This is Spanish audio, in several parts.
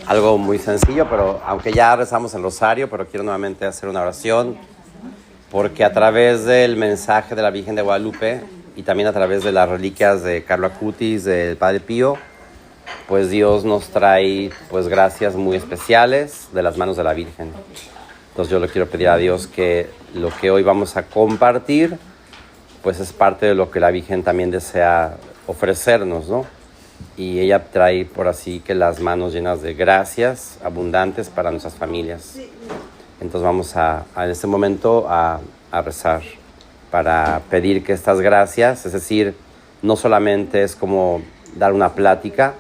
algo muy sencillo, pero aunque ya rezamos el rosario, pero quiero nuevamente hacer una oración, porque a través del mensaje de la Virgen de Guadalupe y también a través de las reliquias de Carlo Acutis, del Padre Pío, pues Dios nos trae pues gracias muy especiales de las manos de la Virgen. Entonces yo le quiero pedir a Dios que lo que hoy vamos a compartir pues es parte de lo que la Virgen también desea ofrecernos, ¿no? Y ella trae por así que las manos llenas de gracias abundantes para nuestras familias. Entonces vamos en este momento a rezar para pedir que estas gracias, es decir, no solamente es como dar una plática,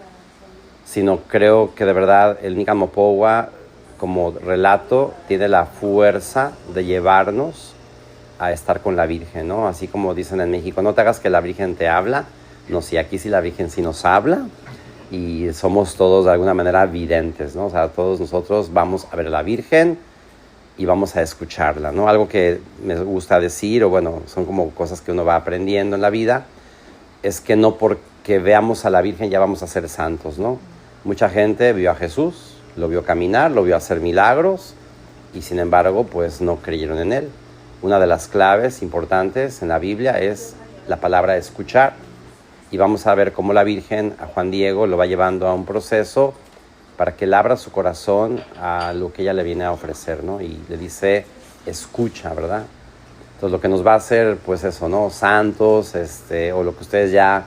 sino creo que de verdad el Nican Mopowa como relato tiene la fuerza de llevarnos a estar con la Virgen, ¿no? Así como dicen en México, no te hagas que la Virgen te habla. No, sí, aquí sí la Virgen sí nos habla y somos todos de alguna manera videntes, ¿no? O sea, todos nosotros vamos a ver a la Virgen y vamos a escucharla, ¿no? Algo que me gusta decir, o bueno, son como cosas que uno va aprendiendo en la vida, es que no porque veamos a la Virgen ya vamos a ser santos, ¿no? Mucha gente vio a Jesús, lo vio caminar, lo vio hacer milagros y sin embargo, pues no creyeron en él. Una de las claves importantes en la Biblia es la palabra escuchar. Y vamos a ver cómo la Virgen a Juan Diego lo va llevando a un proceso para que él abra su corazón a lo que ella le viene a ofrecer, ¿no? Y le dice, escucha, ¿verdad? Entonces lo que nos va a hacer, pues eso, ¿no? Santos, o lo que ustedes ya,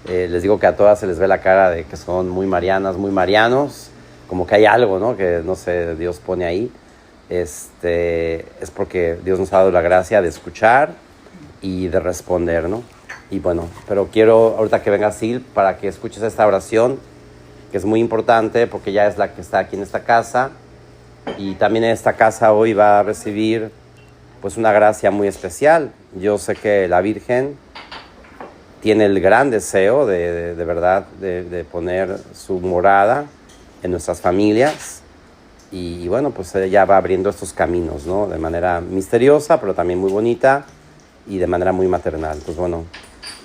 les digo que a todas se les ve la cara de que son muy marianas, muy marianos, como que hay algo, ¿no? Que, no sé, Dios pone ahí. Es porque Dios nos ha dado la gracia de escuchar y de responder, ¿no? Y bueno, pero quiero ahorita que venga Sil para que escuches esta oración, que es muy importante porque ya es la que está aquí en esta casa. Y también en esta casa hoy va a recibir pues una gracia muy especial. Yo sé que la Virgen tiene el gran deseo de verdad de poner su morada en nuestras familias. Y bueno, pues ella va abriendo estos caminos, ¿no? De manera misteriosa, pero también muy bonita y de manera muy maternal. Entonces bueno,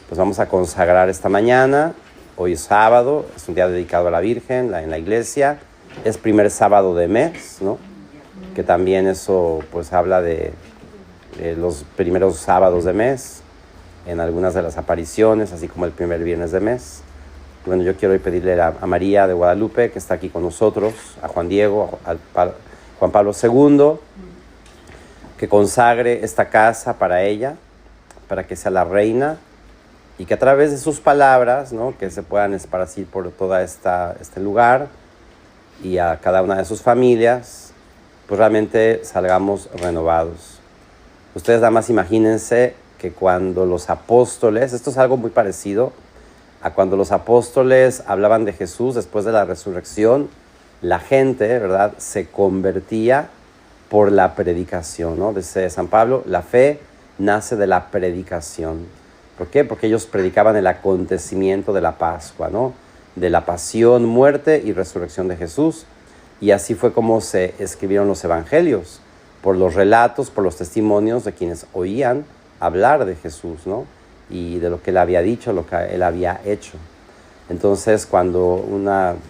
pues vamos a consagrar esta mañana. Hoy es sábado, es un día dedicado a la Virgen en la iglesia. Es primer sábado de mes, ¿no? Que también eso pues habla de los primeros sábados de mes en algunas de las apariciones, así como el primer viernes de mes. Bueno, yo quiero hoy pedirle a María de Guadalupe, que está aquí con nosotros, a Juan Diego, a Juan Pablo II, que consagre esta casa para ella, para que sea la reina, y que a través de sus palabras, ¿no? Que se puedan esparcir por todo este lugar y a cada una de sus familias, pues realmente salgamos renovados. Ustedes nada más imagínense que cuando los apóstoles, esto es algo muy parecido a cuando los apóstoles hablaban de Jesús después de la resurrección, la gente, ¿verdad?, se convertía por la predicación, ¿no? Dice San Pablo, la fe nace de la predicación. ¿Por qué? Porque ellos predicaban el acontecimiento de la Pascua, ¿no? De la pasión, muerte y resurrección de Jesús. Y así fue como se escribieron los evangelios, por los relatos, por los testimonios de quienes oían hablar de Jesús, ¿no? Y de lo que él había dicho, lo que él había hecho. Entonces, cuando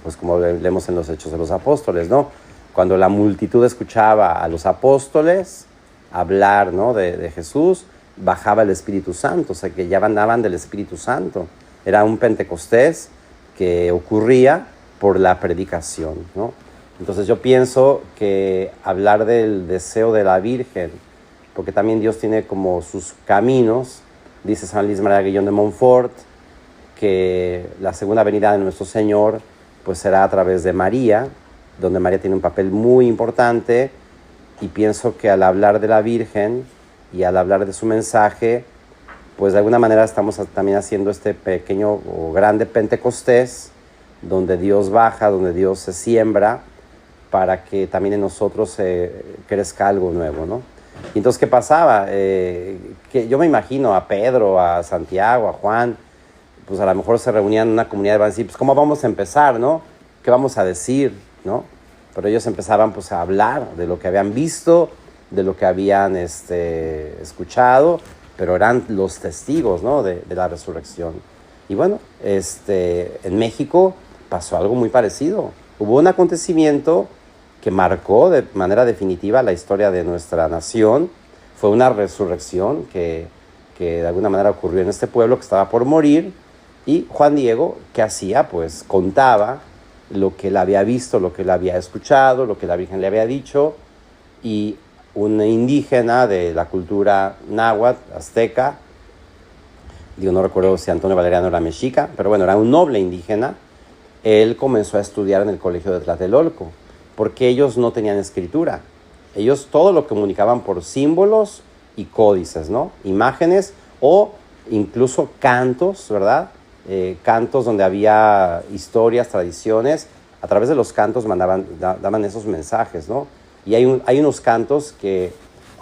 pues como leemos en los Hechos de los Apóstoles, ¿no? Cuando la multitud escuchaba a los apóstoles hablar, ¿no? de Jesús, bajaba el Espíritu Santo, o sea que ya hablaban del Espíritu Santo. Era un Pentecostés que ocurría por la predicación, ¿no? Entonces yo pienso que hablar del deseo de la Virgen, porque también Dios tiene como sus caminos, dice San Luis María Guillón de Montfort, que la segunda venida de nuestro Señor pues será a través de María, donde María tiene un papel muy importante, y pienso que al hablar de la Virgen y al hablar de su mensaje, pues de alguna manera estamos también haciendo este pequeño o grande Pentecostés, donde Dios baja, donde Dios se siembra, para que también en nosotros crezca algo nuevo, ¿no? Y entonces, ¿qué pasaba? Que yo me imagino a Pedro, a Santiago, a Juan, pues a lo mejor se reunían en una comunidad y van a decir, pues ¿cómo vamos a empezar, no? ¿Qué vamos a decir, no? Pero ellos empezaban pues a hablar de lo que habían visto, de lo que habían escuchado, pero eran los testigos, ¿no? de la resurrección. Y bueno, en México pasó algo muy parecido. hubo un acontecimiento que marcó de manera definitiva la historia de nuestra nación. Fue una resurrección que de alguna manera ocurrió en este pueblo que estaba por morir. Y Juan Diego, ¿qué hacía? Pues contaba lo que él había visto, lo que él había escuchado, lo que la Virgen le había dicho. Y un indígena de la cultura náhuatl, azteca, no recuerdo si Antonio Valeriano era mexica, pero bueno, era un noble indígena. Él comenzó a estudiar en el colegio de Tlatelolco, porque ellos no tenían escritura. Ellos todo lo comunicaban por símbolos y códices, ¿no? Imágenes o incluso cantos, ¿verdad? Cantos donde había historias, tradiciones. A través de los cantos daban esos mensajes, ¿no? Y hay unos cantos que,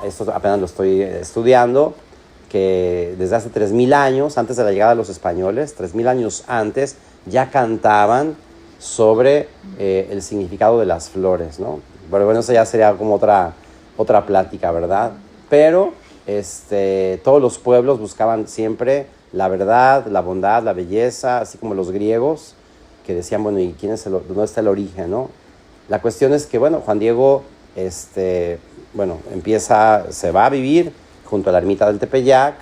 esto apenas lo estoy estudiando, que desde hace 3,000 años, antes de la llegada de los españoles, 3,000 años antes, ya cantaban sobre el significado de las flores, ¿no? Bueno, eso ya sería como otra plática, ¿verdad? Pero todos los pueblos buscaban siempre la verdad, la bondad, la belleza, así como los griegos, que decían, bueno, ¿y dónde está el origen, no? La cuestión es que, bueno, Juan Diego, se va a vivir junto a la ermita del Tepeyac,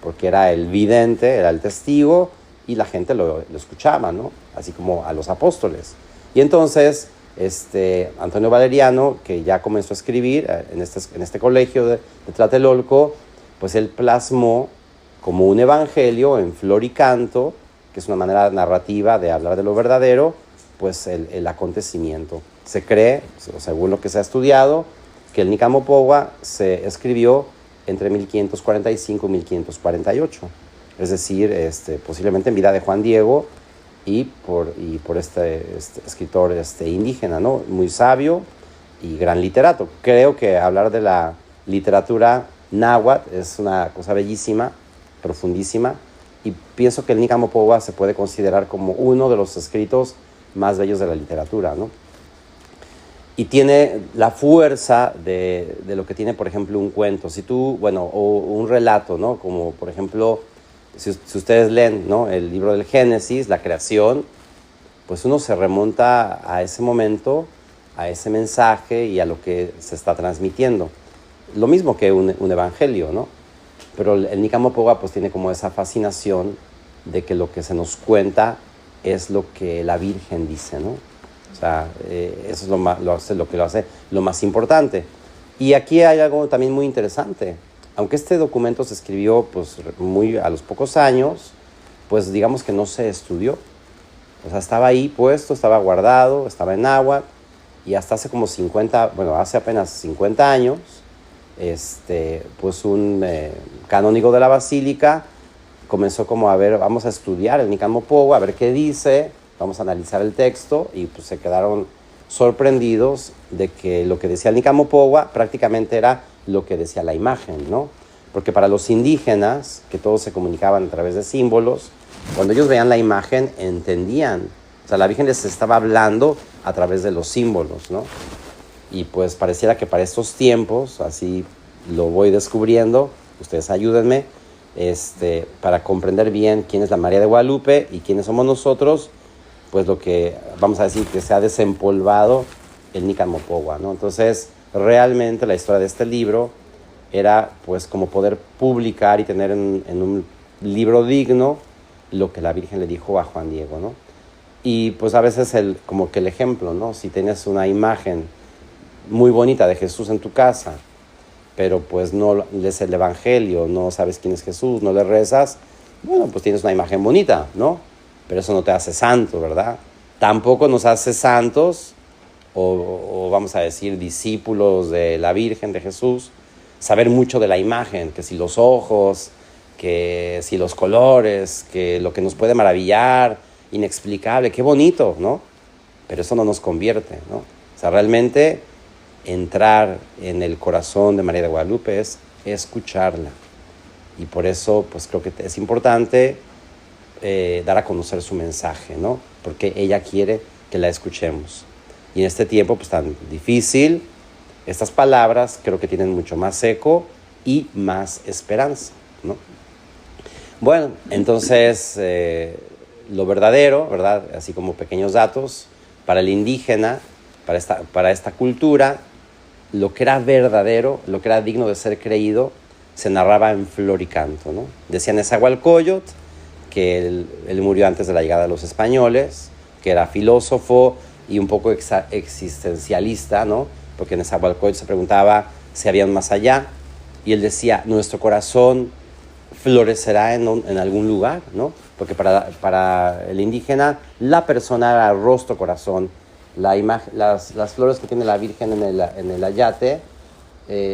porque era el vidente, era el testigo, y la gente lo escuchaba, ¿no? Así como a los apóstoles. Y entonces, Antonio Valeriano, que ya comenzó a escribir en este colegio de Tlatelolco, pues él plasmó como un evangelio en flor y canto, que es una manera narrativa de hablar de lo verdadero, pues el acontecimiento. Se cree, según lo que se ha estudiado, que el Nican-Mopogua se escribió entre 1545 y 1548. Es decir, posiblemente en vida de Juan Diego y por este escritor indígena, ¿no? Muy sabio y gran literato. Creo que hablar de la literatura náhuatl es una cosa bellísima, profundísima, y pienso que el Nican-Mopogua se puede considerar como uno de los escritos más bellos de la literatura, ¿no? Y tiene la fuerza de lo que tiene, por ejemplo, un cuento. O un relato, ¿no? Como, por ejemplo, si ustedes leen, ¿no?, el libro del Génesis, la creación, pues uno se remonta a ese momento, a ese mensaje y a lo que se está transmitiendo. Lo mismo que un evangelio, ¿no? Pero el Nican-Mopogua pues tiene como esa fascinación de que lo que se nos cuenta es lo que la Virgen dice, ¿no? O sea, eso es lo que lo hace lo más importante. Y aquí hay algo también muy interesante. Aunque este documento se escribió pues muy a los pocos años, pues digamos que no se estudió. O sea, estaba ahí puesto, estaba guardado, estaba en náhuatl, y hasta hace hace apenas 50 años, pues un canónigo de la basílica comenzó como vamos a estudiar el Nican-Mopogua, a ver qué dice, vamos a analizar el texto, y pues se quedaron sorprendidos de que lo que decía el Nican-Mopogua prácticamente era lo que decía la imagen, ¿no? Porque para los indígenas, que todos se comunicaban a través de símbolos, cuando ellos veían la imagen, entendían. O sea, la Virgen les estaba hablando a través de los símbolos, ¿no? Y pues pareciera que para estos tiempos, así lo voy descubriendo, ustedes ayúdenme, para comprender bien quién es la María de Guadalupe y quiénes somos nosotros, pues lo que vamos a decir que se ha desempolvado el Nican-Mopogua, ¿no? Entonces, realmente la historia de este libro era pues como poder publicar y tener en un libro digno lo que la Virgen le dijo a Juan Diego, ¿no? Y pues a veces como que el ejemplo, ¿no? Si tienes una imagen muy bonita de Jesús en tu casa, pero pues no lees el evangelio, no sabes quién es Jesús, no le rezas, bueno, pues tienes una imagen bonita, ¿no? Pero eso no te hace santo, ¿verdad? Tampoco nos hace santos, o vamos a decir discípulos de la Virgen, de Jesús, saber mucho de la imagen, que si los ojos, que si los colores, que lo que nos puede maravillar, inexplicable, qué bonito, ¿no? Pero eso no nos convierte, ¿no? O sea, realmente entrar en el corazón de María de Guadalupe es escucharla. Y por eso, pues creo que es importante dar a conocer su mensaje, ¿no? Porque ella quiere que la escuchemos. Y en este tiempo, pues tan difícil, estas palabras creo que tienen mucho más eco y más esperanza, ¿no? Bueno, entonces, lo verdadero, ¿verdad? Así como pequeños datos para el indígena, para esta cultura, lo que era verdadero, lo que era digno de ser creído, se narraba en flor y canto, ¿no? Decía Nezahualcóyotl que él murió antes de la llegada de los españoles, que era filósofo y un poco existencialista, ¿no? Porque Nezahualcóyotl se preguntaba si había un más allá, y él decía, nuestro corazón florecerá en algún lugar, ¿no? Porque para el indígena la persona era rostro, corazón. Las flores que tiene la Virgen en el ayate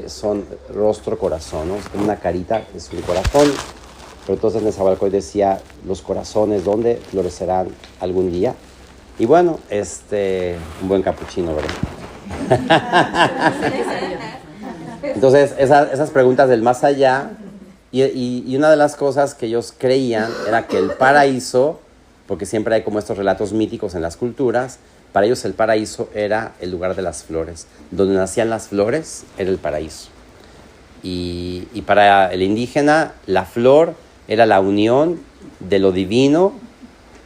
son rostro, corazón, ¿no? Es como una carita, es un corazón. Pero entonces Nezahualcóyotl decía, los corazones, ¿dónde florecerán algún día? Y bueno, un buen capuchino, ¿verdad? Entonces, esas preguntas del más allá, y una de las cosas que ellos creían era que el paraíso, porque siempre hay como estos relatos míticos en las culturas, para ellos el paraíso era el lugar de las flores. Donde nacían las flores era el paraíso. Y para el indígena, la flor era la unión de lo divino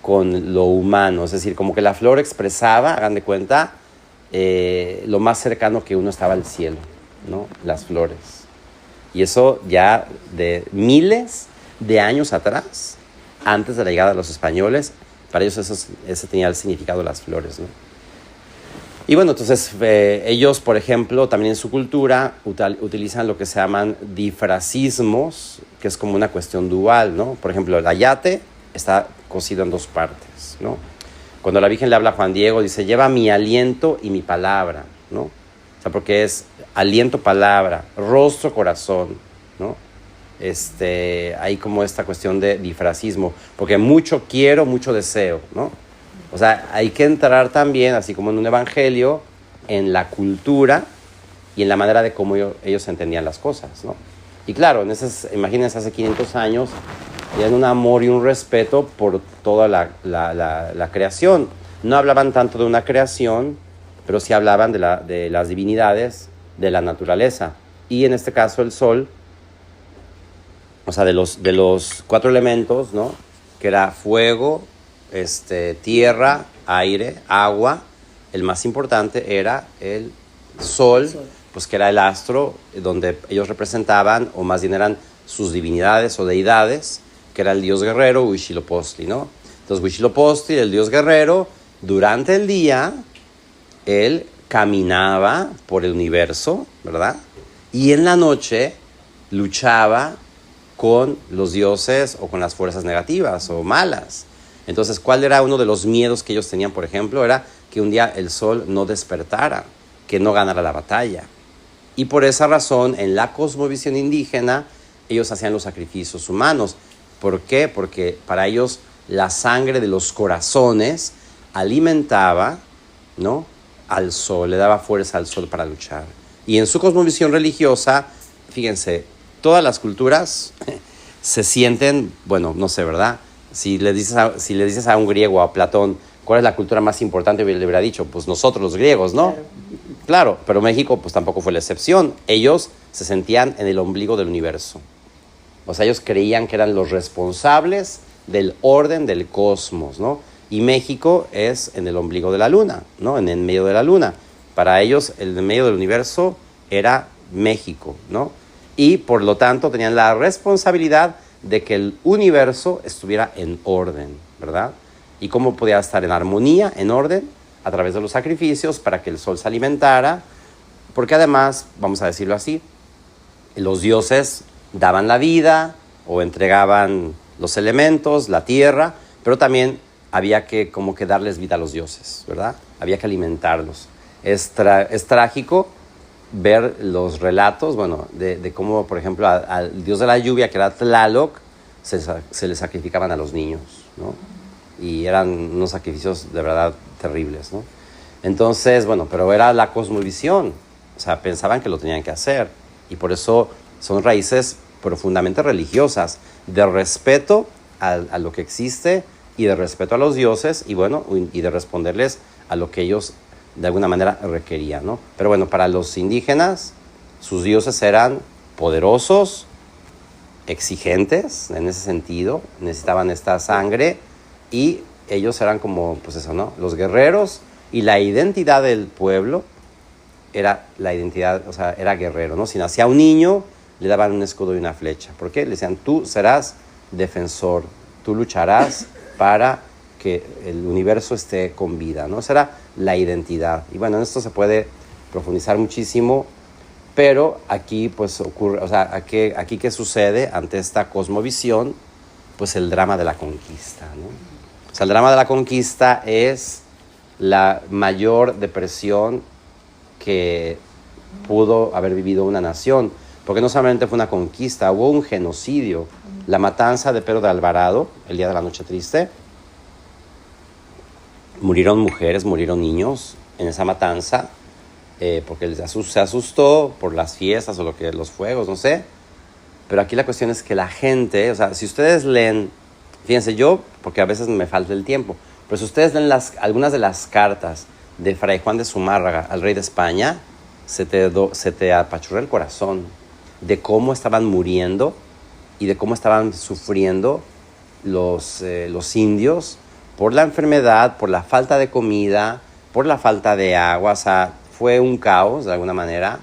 con lo humano. Es decir, como que la flor expresaba, hagan de cuenta, lo más cercano que uno estaba al cielo, ¿no? Las flores. Y eso ya de miles de años atrás, antes de la llegada de los españoles, para ellos ese tenía el significado de las flores, ¿no? Y bueno, entonces ellos, por ejemplo, también en su cultura utilizan lo que se llaman difracismos, que es como una cuestión dual, ¿no? Por ejemplo, el ayate está cosido en dos partes, ¿no? Cuando la Virgen le habla a Juan Diego, dice, lleva mi aliento y mi palabra, ¿no? O sea, porque es aliento, palabra, rostro, corazón, ¿no? Hay como esta cuestión de difracismo, porque mucho quiero, mucho deseo, ¿no? O sea, hay que entrar también, así como en un evangelio, en la cultura y en la manera de cómo ellos entendían las cosas, ¿no? Y claro, imagínense, hace 500 años, tenían un amor y un respeto por toda la creación. No hablaban tanto de una creación, pero sí hablaban de las divinidades de la naturaleza. Y en este caso el sol, o sea, de los 4 elementos, ¿no? Que era fuego, tierra, aire, agua. El más importante era el sol, pues que era el astro donde ellos representaban, o más bien eran sus divinidades o deidades, que era el dios guerrero Huitzilopochtli, ¿no? Entonces Huitzilopochtli, el dios guerrero, durante el día él caminaba por el universo, ¿verdad? Y en la noche luchaba con los dioses o con las fuerzas negativas o malas. Entonces, ¿cuál era uno de los miedos que ellos tenían, por ejemplo? Era que un día el sol no despertara, que no ganara la batalla. Y por esa razón, en la cosmovisión indígena, ellos hacían los sacrificios humanos. ¿Por qué? Porque para ellos la sangre de los corazones alimentaba, ¿no?, al sol, le daba fuerza al sol para luchar. Y en su cosmovisión religiosa, fíjense, todas las culturas se sienten, bueno, no sé, ¿verdad? Si le dices a un griego, a Platón, ¿cuál es la cultura más importante? Le hubiera dicho, pues nosotros los griegos, ¿no? Claro, pero México pues tampoco fue la excepción. Ellos se sentían en el ombligo del universo. O sea, ellos creían que eran los responsables del orden del cosmos, ¿no? Y México es en el ombligo de la luna, ¿no? En el medio de la luna. Para ellos, el medio del universo era México, ¿no? Y por lo tanto tenían la responsabilidad de que el universo estuviera en orden, ¿verdad? ¿Y cómo podía estar en armonía, en orden? A través de los sacrificios para que el sol se alimentara, porque además, vamos a decirlo así, los dioses daban la vida o entregaban los elementos, la tierra, pero también había que como que darles vida a los dioses, ¿verdad? Había que alimentarlos. Es trágico ver los relatos, bueno, de cómo, por ejemplo, al dios de la lluvia, que era Tlaloc, se le sacrificaban a los niños, ¿no? Y eran unos sacrificios de verdad terribles, ¿no? Entonces, bueno, pero era la cosmovisión, o sea, pensaban que lo tenían que hacer, y por eso son raíces profundamente religiosas, de respeto a lo que existe, y de respeto a los dioses, y bueno, y de responderles a lo que ellos de alguna manera requerían, ¿no? Pero bueno, para los indígenas, sus dioses eran poderosos, exigentes en ese sentido, necesitaban esta sangre, y ellos eran como, pues eso, ¿no?, los guerreros Y la identidad del pueblo era la identidad, o sea, era guerrero, ¿no? Si nacía un niño, le daban un escudo y una flecha. ¿Por qué? Le decían, tú serás defensor, tú lucharás para que el universo esté con vida, ¿no? Esa era la identidad. Y bueno, en esto se puede profundizar muchísimo, pero aquí pues ocurre, o sea, aquí ¿qué sucede ante esta cosmovisión? Pues el drama de la conquista, ¿no? O sea, el drama de la conquista es la mayor depresión que pudo haber vivido una nación, porque no solamente fue una conquista, hubo un genocidio, la matanza de Pedro de Alvarado, el día de la Noche Triste. Murieron mujeres, murieron niños en esa matanza, porque se asustó por las fiestas o los fuegos, no sé. Pero aquí la cuestión es que la gente, o sea, si ustedes leen, fíjense yo, porque a veces me falta el tiempo, pero si ustedes leen algunas de las cartas de Fray Juan de Zumárraga al rey de España, se te apachurra el corazón de cómo estaban muriendo y de cómo estaban sufriendo los indios por la enfermedad, por la falta de comida, por la falta de agua. O sea, fue un caos de alguna manera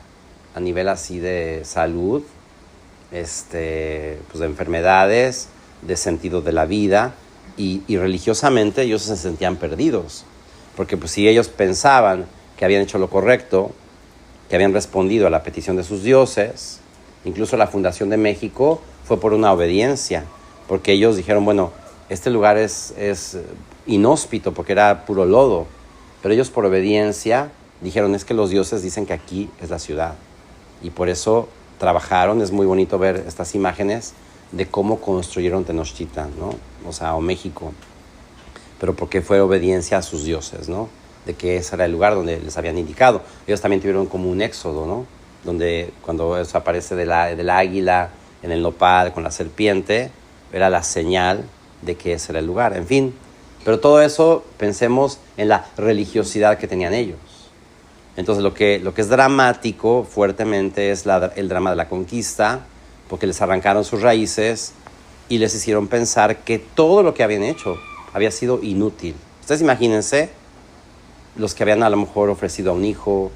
a nivel así de salud, pues de enfermedades, de sentido de la vida, y religiosamente ellos se sentían perdidos, porque pues si ellos pensaban que habían hecho lo correcto, que habían respondido a la petición de sus dioses, incluso la fundación de México fue por una obediencia, porque ellos dijeron, bueno, este lugar es inhóspito porque era puro lodo, pero ellos por obediencia dijeron, es que los dioses dicen que aquí es la ciudad, y por eso trabajaron. Es muy bonito ver estas imágenes de cómo construyeron Tenochtitlan, ¿no? O sea, o México, pero porque fue obediencia a sus dioses, ¿no? De que ese era el lugar donde les habían indicado. Ellos también tuvieron como un éxodo, ¿no? Donde cuando eso aparece del águila en el nopal con la serpiente, era la señal de que ese era el lugar. En fin, pero todo eso, pensemos en la religiosidad que tenían ellos. Entonces lo que es dramático fuertemente es el drama de la conquista, porque les arrancaron sus raíces y les hicieron pensar que todo lo que habían hecho había sido inútil. Ustedes imagínense los que habían a lo mejor ofrecido a un hijo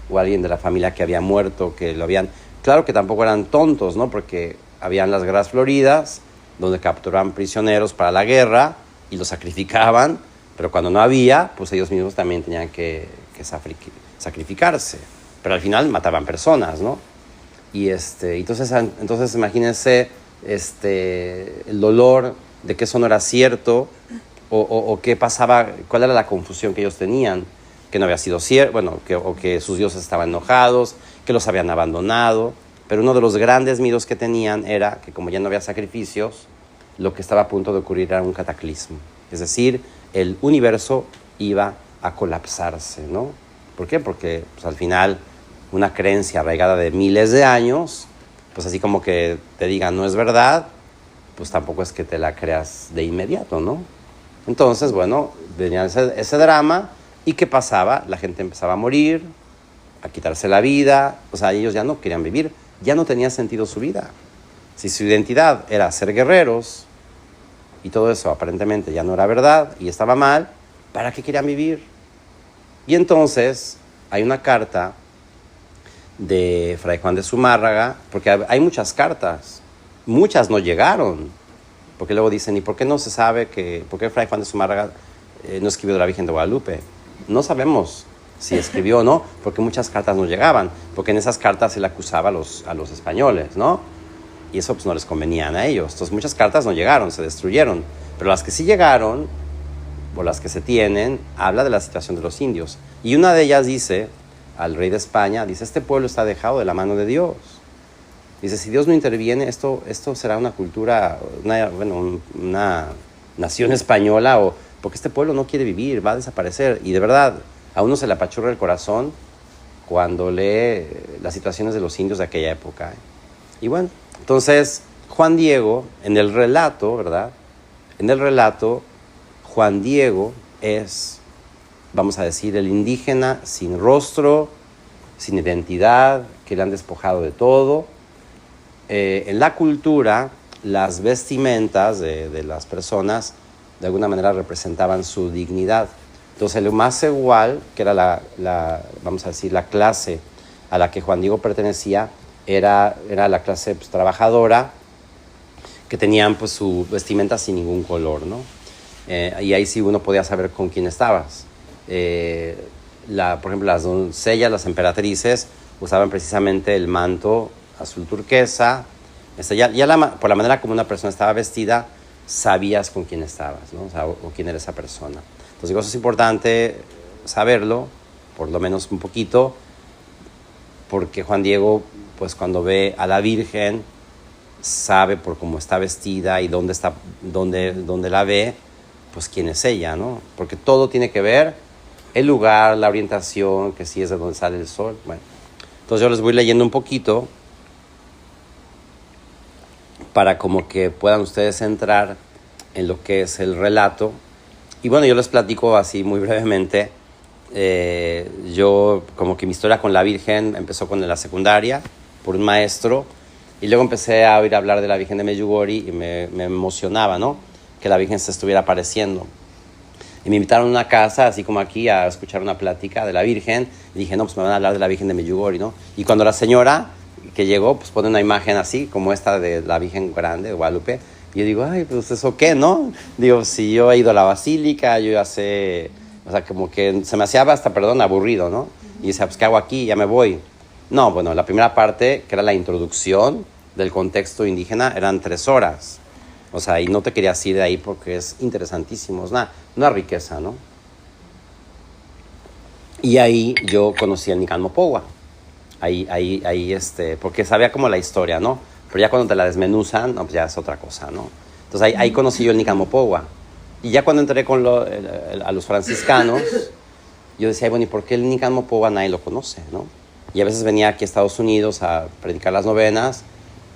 o a alguien de la familia que había muerto, que lo habían... Claro que tampoco eran tontos, ¿no? Porque habían las guerras floridas, donde capturaban prisioneros para la guerra y los sacrificaban, pero cuando no había, pues ellos mismos también tenían que sacrificarse. Pero al final mataban personas, ¿no? Y entonces imagínense el dolor de que eso no era cierto, o qué pasaba, cuál era la confusión que ellos tenían, que no había sido cierto, bueno, o que sus dioses estaban enojados, que los habían abandonado. Pero uno de los grandes miedos que tenían era que como ya no había sacrificios, lo que estaba a punto de ocurrir era un cataclismo. Es decir, el universo iba a colapsarse, ¿no? ¿Por qué? Porque pues, al final una creencia arraigada de miles de años, pues así como que te digan no es verdad, pues tampoco es que te la creas de inmediato, ¿no? Entonces, bueno, venía ese drama, y ¿qué pasaba? La gente empezaba a morir, a quitarse la vida, o sea, ellos ya no querían vivir, ya no tenía sentido su vida. Si su identidad era ser guerreros, y todo eso aparentemente ya no era verdad, y estaba mal, ¿para qué querían vivir? Y entonces hay una carta de Fray Juan de Zumárraga, porque hay muchas cartas, muchas no llegaron, porque luego dicen, ¿y por qué no se sabe por qué Fray Juan de Zumárraga no escribió de la Virgen de Guadalupe? No sabemos si escribió o no, porque muchas cartas no llegaban, porque en esas cartas él acusaba a los españoles, ¿no? Y eso pues no les convenía a ellos. Entonces muchas cartas no llegaron, se destruyeron, pero las que sí llegaron, o las que se tienen, habla de la situación de los indios. Y una de ellas dice, al rey de España, dice, este pueblo está dejado de la mano de Dios. Dice, si Dios no interviene, esto será una cultura, una nación española, porque este pueblo no quiere vivir, va a desaparecer. Y de verdad, a uno se le apachurra el corazón cuando lee las situaciones de los indios de aquella época. Y bueno, entonces Juan Diego, en el relato, ¿verdad? En el relato, Juan Diego es, vamos a decir, el indígena sin rostro, sin identidad, que le han despojado de todo. En la cultura, las vestimentas de las personas de alguna manera representaban su dignidad. Entonces, el más igual, que era vamos a decir, la clase a la que Juan Diego pertenecía, era la clase pues, trabajadora, que tenían pues su vestimenta sin ningún color, ¿no? Y ahí sí uno podía saber con quién estabas. Por ejemplo, las doncellas, las emperatrices, usaban precisamente el manto azul turquesa. Por la manera como una persona estaba vestida, sabías con quién estabas, ¿no? O quién era esa persona. Entonces, digo, eso es importante saberlo, por lo menos un poquito, porque Juan Diego, pues cuando ve a la Virgen, sabe por cómo está vestida y dónde la ve, pues quién es ella, ¿no? Porque todo tiene que ver, el lugar, la orientación, que sí es de donde sale el sol. Bueno, entonces yo les voy leyendo un poquito para como que puedan ustedes entrar en lo que es el relato. Y bueno, yo les platico así muy brevemente. Yo como que mi historia con la Virgen empezó con la secundaria por un maestro, y luego empecé a oír hablar de la Virgen de Medjugorje y me emocionaba, ¿no? Que la Virgen se estuviera apareciendo. Y me invitaron a una casa, así como aquí, a escuchar una plática de la Virgen. Y dije, no, pues me van a hablar de la Virgen de Medjugorje, ¿no? Y cuando la señora que llegó, pues pone una imagen así, como esta de la Virgen Grande de Guadalupe. Y yo digo, ay, pues eso qué, ¿no? Digo, si yo he ido a la basílica, yo ya sé, o sea, como que se me hacía hasta, aburrido, ¿no? Y dice, pues ¿qué hago aquí? Ya me voy. No, bueno, la primera parte, que era la introducción del contexto indígena, eran 3 horas. O sea, y no te querías ir de ahí porque es interesantísimo, es una riqueza, ¿no? Y ahí yo conocí a Nican Mopogua. Porque sabía como la historia, ¿no? Pero ya cuando te la desmenuzan, no, pues ya es otra cosa, ¿no? Entonces ahí conocí yo el Nican Mopogua. Y ya cuando entré a los franciscanos, yo decía, bueno, ¿y por qué el Nican Mopogua nadie lo conoce, no? Y a veces venía aquí a Estados Unidos a predicar las novenas,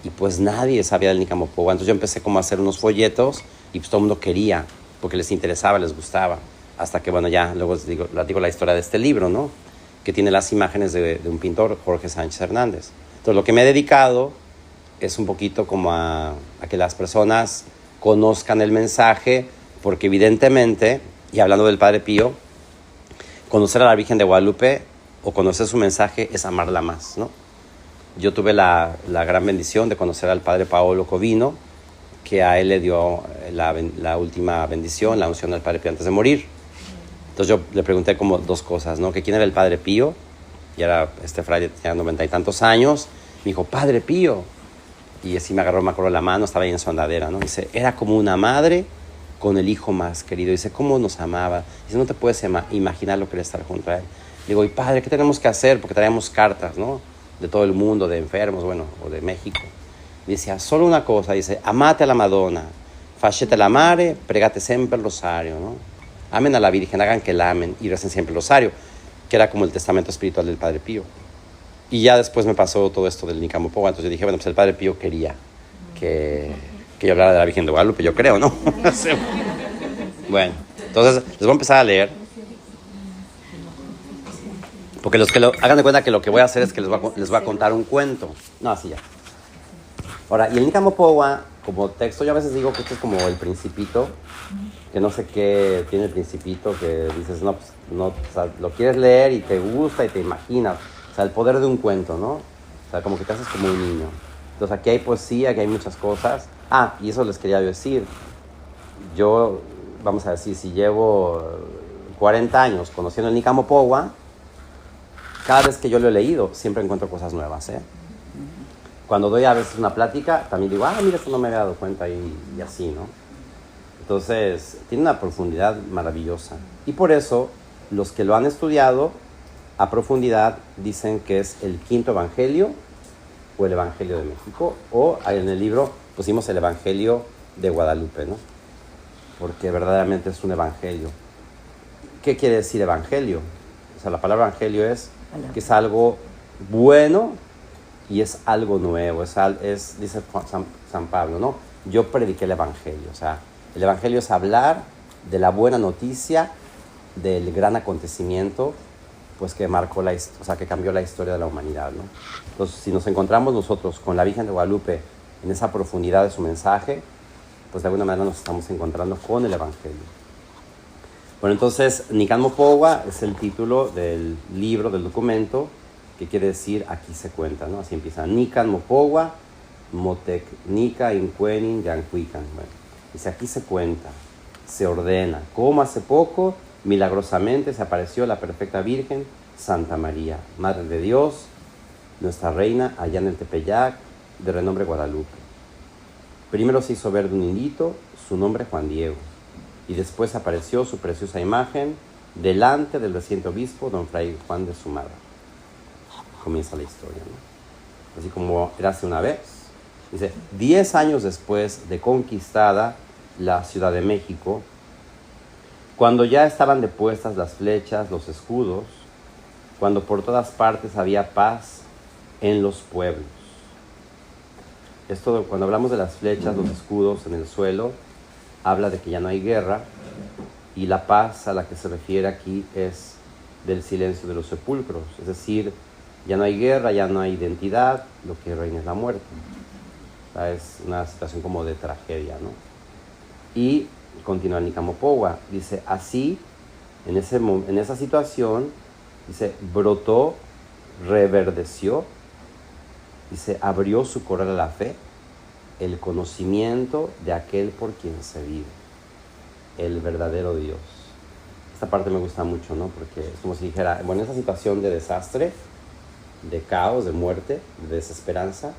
y pues nadie sabía del Nican Mopogua. Entonces yo empecé como a hacer unos folletos, y pues todo el mundo quería, porque les interesaba, les gustaba. Hasta que, bueno, ya luego les digo la historia de este libro, ¿no? Que tiene las imágenes de un pintor, Jorge Sánchez Hernández. Entonces lo que me he dedicado es un poquito como a que las personas conozcan el mensaje, porque evidentemente, y hablando del Padre Pío, conocer a la Virgen de Guadalupe o conocer su mensaje es amarla más, ¿no? Yo tuve la gran bendición de conocer al Padre Paolo Covino, que a él le dio la última bendición, la unción del Padre Pío antes de morir. Entonces yo le pregunté como 2 cosas, ¿no? Que quién era el Padre Pío, y era este fraile, tenía 90 y tantos años. Me dijo, Padre Pío, y así me acuerdo la mano, estaba ahí en su andadera, ¿no? Dice, era como una madre con el hijo más querido. Dice, ¿cómo nos amaba? Dice, no te puedes imaginar lo que era estar junto a él. Digo, y Padre, ¿qué tenemos que hacer? Porque traíamos cartas, ¿no? De todo el mundo, de enfermos, bueno, o de México. Dice, solo una cosa, dice, amate a la Madonna, facete la mare, pregate siempre el rosario, ¿no? Amen a la Virgen, hagan que la amen y recen siempre el rosario, que era como el testamento espiritual del Padre Pío. Y ya después me pasó todo esto del Nican Mopogua, entonces yo dije, bueno, pues el Padre Pío quería que yo hablara de la Virgen de Guadalupe, yo creo, ¿no? Bueno, entonces les voy a empezar a leer, porque hagan de cuenta que lo que voy a hacer es que les voy a contar un cuento. No, así ya. Ahora, y el Nican Mopogua, como texto, yo a veces digo que esto es como el Principito, que no sé qué tiene el Principito, que dices, no, pues, no, o sea, lo quieres leer y te gusta y te imaginas. O sea, el poder de un cuento, ¿no? O sea, como que te haces como un niño. Entonces, aquí hay poesía, aquí hay muchas cosas. Ah, y eso les quería decir. Yo, vamos a decir, si llevo 40 años conociendo el Nican Mopogua, cada vez que yo lo he leído, siempre encuentro cosas nuevas, ¿eh? Cuando doy a veces una plática, también digo, mira, esto no me había dado cuenta, y así, ¿no? Entonces, tiene una profundidad maravillosa. Y por eso, los que lo han estudiado a profundidad dicen que es el 5º Evangelio o el Evangelio de México, o en el libro pusimos el Evangelio de Guadalupe, ¿no? Porque verdaderamente es un evangelio. ¿Qué quiere decir evangelio? O sea, la palabra evangelio es que es algo bueno y es algo nuevo. Dice San Pablo, ¿no? Yo prediqué el evangelio. O sea, el evangelio es hablar de la buena noticia, del gran acontecimiento, pues que que cambió la historia de la humanidad, ¿no? Entonces, si nos encontramos nosotros con la Virgen de Guadalupe en esa profundidad de su mensaje, pues de alguna manera nos estamos encontrando con el evangelio. Bueno, entonces, Nican Mopowa es el título del libro, del documento, que quiere decir aquí se cuenta, ¿no? Así empieza. Nican Mopowa, Motec Nica Incuenin Yancuican. Bueno, dice aquí se cuenta, se ordena. Como hace poco, milagrosamente se apareció la perfecta Virgen, Santa María, Madre de Dios, nuestra reina, allá en el Tepeyac, de renombre Guadalupe. Primero se hizo ver de un indito, su nombre Juan Diego. Y después apareció su preciosa imagen delante del reciente obispo, don Fray Juan de Zumárraga. Comienza la historia, ¿no? Así como era hace una vez. Dice, 10 años después de conquistada la Ciudad de México, cuando ya estaban depuestas las flechas, los escudos, cuando por todas partes había paz en los pueblos. Esto, cuando hablamos de las flechas, los escudos en el suelo, habla de que ya no hay guerra, y la paz a la que se refiere aquí es del silencio de los sepulcros, es decir, ya no hay guerra, ya no hay identidad, lo que reina es la muerte. O sea, es una situación como de tragedia, ¿no? Y continúa Nican Mopowa, dice, así, en esa situación, dice, brotó, reverdeció, dice, abrió su coral a la fe, el conocimiento de aquel por quien se vive, el verdadero Dios. Esta parte me gusta mucho, ¿no? Porque es como si dijera, bueno, en esa situación de desastre, de caos, de muerte, de desesperanza,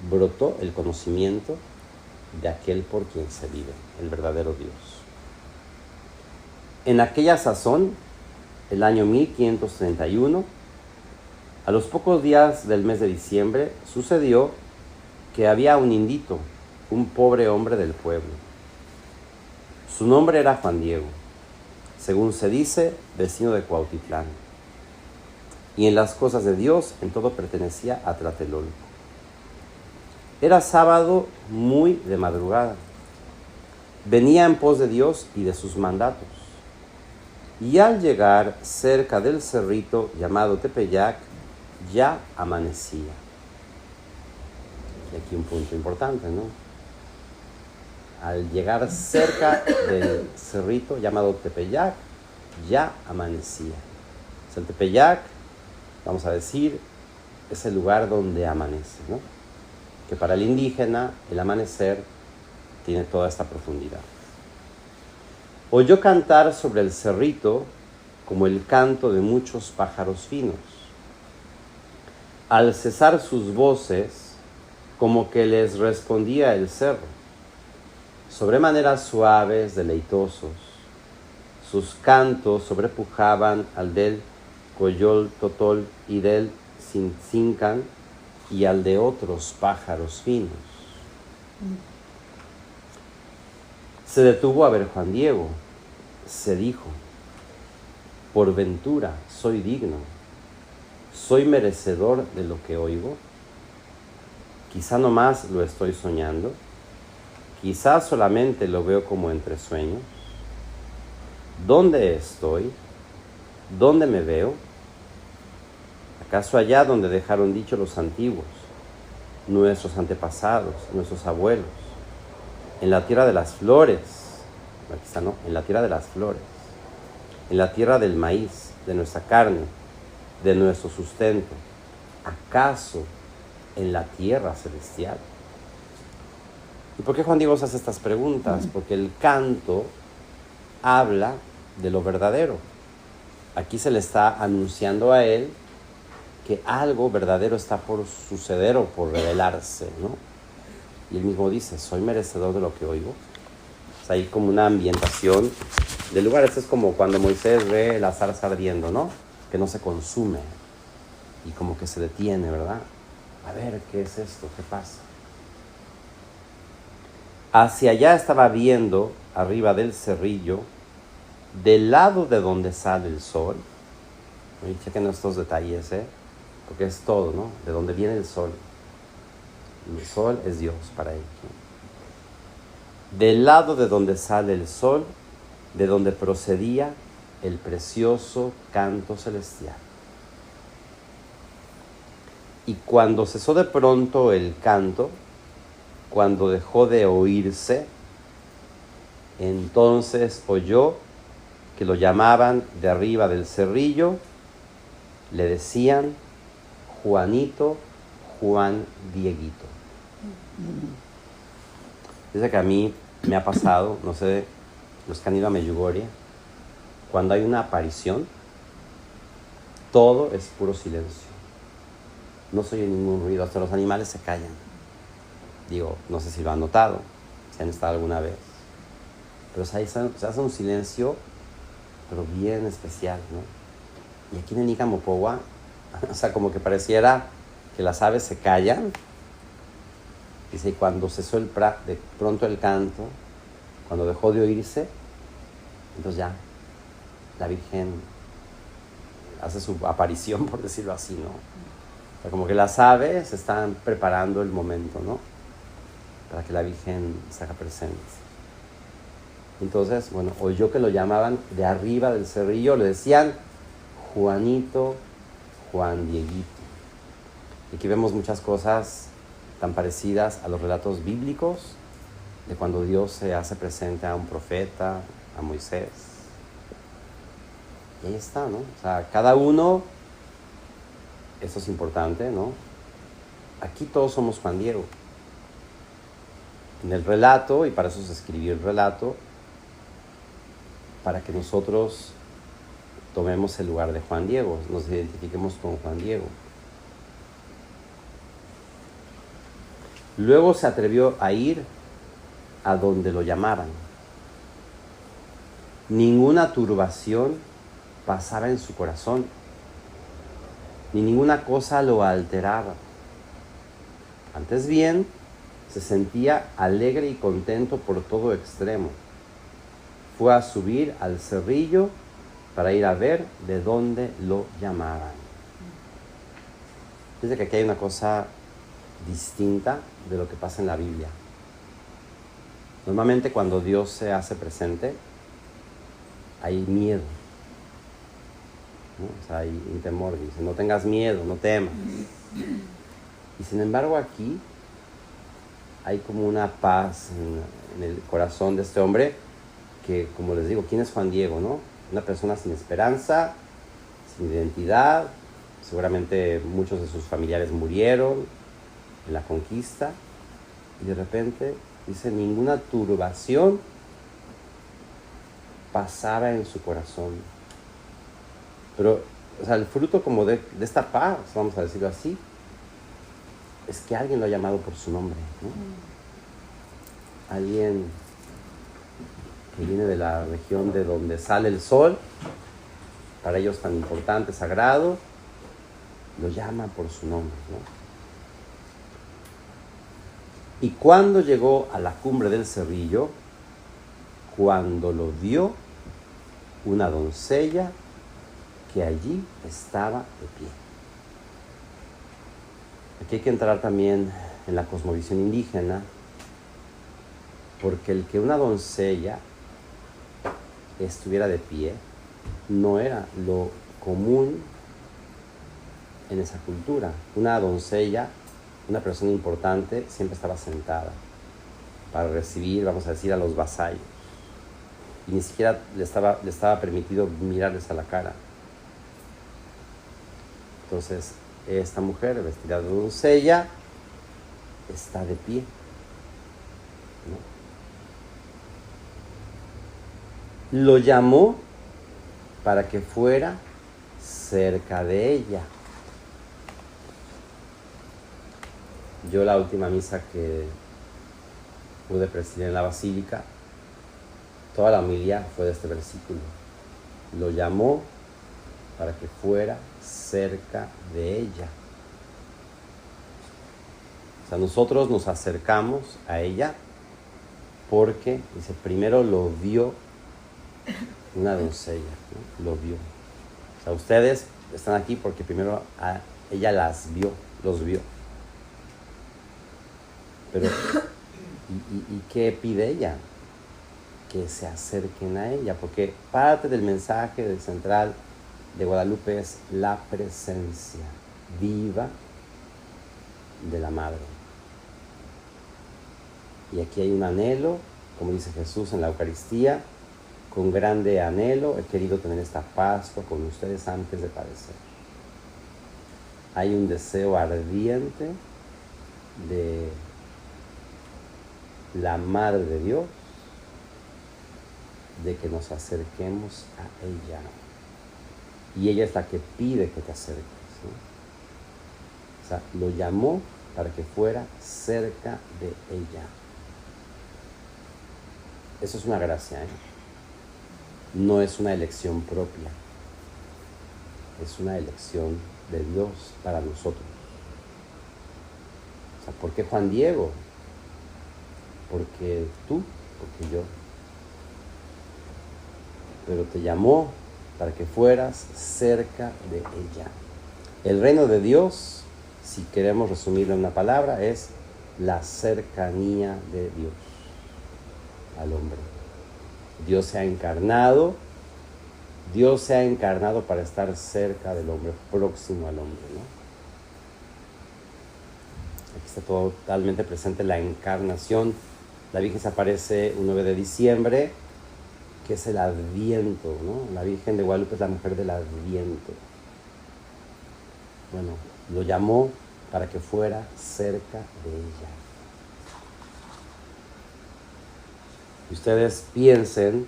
brotó el conocimiento de aquel por quien se vive, el verdadero Dios. En aquella sazón, el año 1531, a los pocos días del mes de diciembre, sucedió que había un indito, un pobre hombre del pueblo. Su nombre era Juan Diego, según se dice, vecino de Cuautitlán. Y en las cosas de Dios, en todo pertenecía a Tlatelolco. Era sábado muy de madrugada. Venía en pos de Dios y de sus mandatos. Y al llegar cerca del cerrito llamado Tepeyac, ya amanecía. Y aquí un punto importante, ¿no? Al llegar cerca del cerrito llamado Tepeyac, ya amanecía. O sea, el Tepeyac, vamos a decir, es el lugar donde amanece, ¿no? Que para el indígena, el amanecer tiene toda esta profundidad. Oyó cantar sobre el cerrito como el canto de muchos pájaros finos. Al cesar sus voces, como que les respondía el cerro, sobremanera suaves, deleitosos. Sus cantos sobrepujaban al del coyol totol y del cincincan y al de otros pájaros finos. Se detuvo a ver Juan Diego, se dijo, por ventura soy digno, soy merecedor de lo que oigo. Quizá nomás lo estoy soñando, quizá solamente lo veo como entre sueños. ¿Dónde estoy? ¿Dónde me veo? ¿Acaso allá donde dejaron dicho los antiguos, nuestros antepasados, nuestros abuelos? En la tierra de las flores, quizá no, en la tierra de las flores, en la tierra del maíz, de nuestra carne, de nuestro sustento. ¿Acaso en la tierra celestial? ¿Y por qué Juan Diego hace estas preguntas? Porque el canto habla de lo verdadero. Aquí se le está anunciando a él que algo verdadero está por suceder o por revelarse, ¿no? Y él mismo dice, soy merecedor de lo que oigo. O sea, hay como una ambientación del lugar. Esto es como cuando Moisés ve la zarza ardiendo, ¿no? Que no se consume y como que se detiene, ¿verdad? A ver, ¿qué es esto? ¿Qué pasa? Hacia allá estaba viendo, arriba del cerrillo, del lado de donde sale el sol. Y chequen estos detalles, porque es todo, ¿no? De donde viene el sol. El sol es Dios para ellos, ¿no? Del lado de donde sale el sol, de donde procedía el precioso canto celestial. Y cuando cesó de pronto el canto, cuando dejó de oírse, entonces oyó que lo llamaban de arriba del cerrillo, le decían Juanito, Juan Dieguito. Dice que a mí me ha pasado, no sé, los que han ido a Medjugorje, cuando hay una aparición, todo es puro silencio. No se oye ningún ruido, hasta los animales se callan. Digo, no sé si lo han notado, si han estado alguna vez. Pero se hace un silencio, pero bien especial, ¿no? Y aquí en Nicamopowa, o sea, como que pareciera que las aves se callan. Dice, y cuando cesó de pronto el canto, cuando dejó de oírse, entonces ya, la Virgen hace su aparición, por decirlo así, ¿no? O sea, como que las aves están preparando el momento, ¿no? Para que la Virgen se haga presente. Entonces, bueno, oyó que lo llamaban de arriba del cerrillo, le decían Juanito, Juan Dieguito. Y aquí vemos muchas cosas tan parecidas a los relatos bíblicos de cuando Dios se hace presente a un profeta, a Moisés. Y ahí está, ¿no? O sea, cada uno, eso es importante, ¿no? Aquí todos somos Juan Diego. En el relato, y para eso se escribió el relato, para que nosotros tomemos el lugar de Juan Diego, nos identifiquemos con Juan Diego. Luego se atrevió a ir a donde lo llamaban. Ninguna turbación pasaba en su corazón, ni ninguna cosa lo alteraba. Antes bien, se sentía alegre y contento por todo extremo. Fue a subir al cerrillo para ir a ver de dónde lo llamaban. Dice que aquí hay una cosa distinta de lo que pasa en la Biblia. Normalmente cuando Dios se hace presente, hay miedo, ¿no? O sea, hay un temor. Dice, no tengas miedo, no temas. Y sin embargo aquí hay como una paz en el corazón de este hombre que, como les digo, ¿quién es Juan Diego, no? Una persona sin esperanza, sin identidad. Seguramente muchos de sus familiares murieron en la conquista. Y de repente, dice, ninguna turbación pasaba en su corazón. Pero, o sea, el fruto como de esta paz, vamos a decirlo así, es que alguien lo ha llamado por su nombre, ¿no? Alguien que viene de la región de donde sale el sol, para ellos tan importante, sagrado, lo llama por su nombre, ¿no? Y cuando llegó a la cumbre del cerrillo, cuando lo vio, una doncella que allí estaba de pie. Aquí hay que entrar también en la cosmovisión indígena, porque el que una doncella estuviera de pie no era lo común en esa cultura. Una doncella, una persona importante, siempre estaba sentada para recibir, vamos a decir, a los vasallos. Y ni siquiera le estaba permitido mirarles a la cara. Entonces, esta mujer, vestida de doncella, está de pie, ¿no? Lo llamó para que fuera cerca de ella. Yo la última misa que pude presidir en la basílica, toda la homilía fue de este versículo. Lo llamó para que fuera cerca de ella. O sea, nosotros nos acercamos a ella porque, dice, primero lo vio una doncella, ¿no? Lo vio. O sea, ustedes están aquí porque primero ella los vio. Pero, ¿y qué pide ella? Que se acerquen a ella, porque parte del mensaje del central de Guadalupe es la presencia viva de la Madre. Y aquí hay un anhelo, como dice Jesús en la Eucaristía, con grande anhelo he querido tener esta Pascua con ustedes antes de padecer. Hay un deseo ardiente de la Madre de Dios, de que nos acerquemos a ella. Y ella es la que pide que te acerques, ¿no? O sea, lo llamó para que fuera cerca de ella. Eso es una gracia, ¿eh? No es una elección propia. Es una elección de Dios para nosotros. O sea, ¿por qué Juan Diego? Porque tú, porque yo. Pero te llamó para que fueras cerca de ella. El reino de Dios, si queremos resumirlo en una palabra, es la cercanía de Dios al hombre. Dios se ha encarnado para estar cerca del hombre, próximo al hombre, ¿no? Aquí está totalmente presente la encarnación. La Virgen se aparece un 9 de diciembre, que es el Adviento, ¿no? La Virgen de Guadalupe es la mujer del Adviento. Bueno, lo llamó para que fuera cerca de ella. Y ustedes piensen,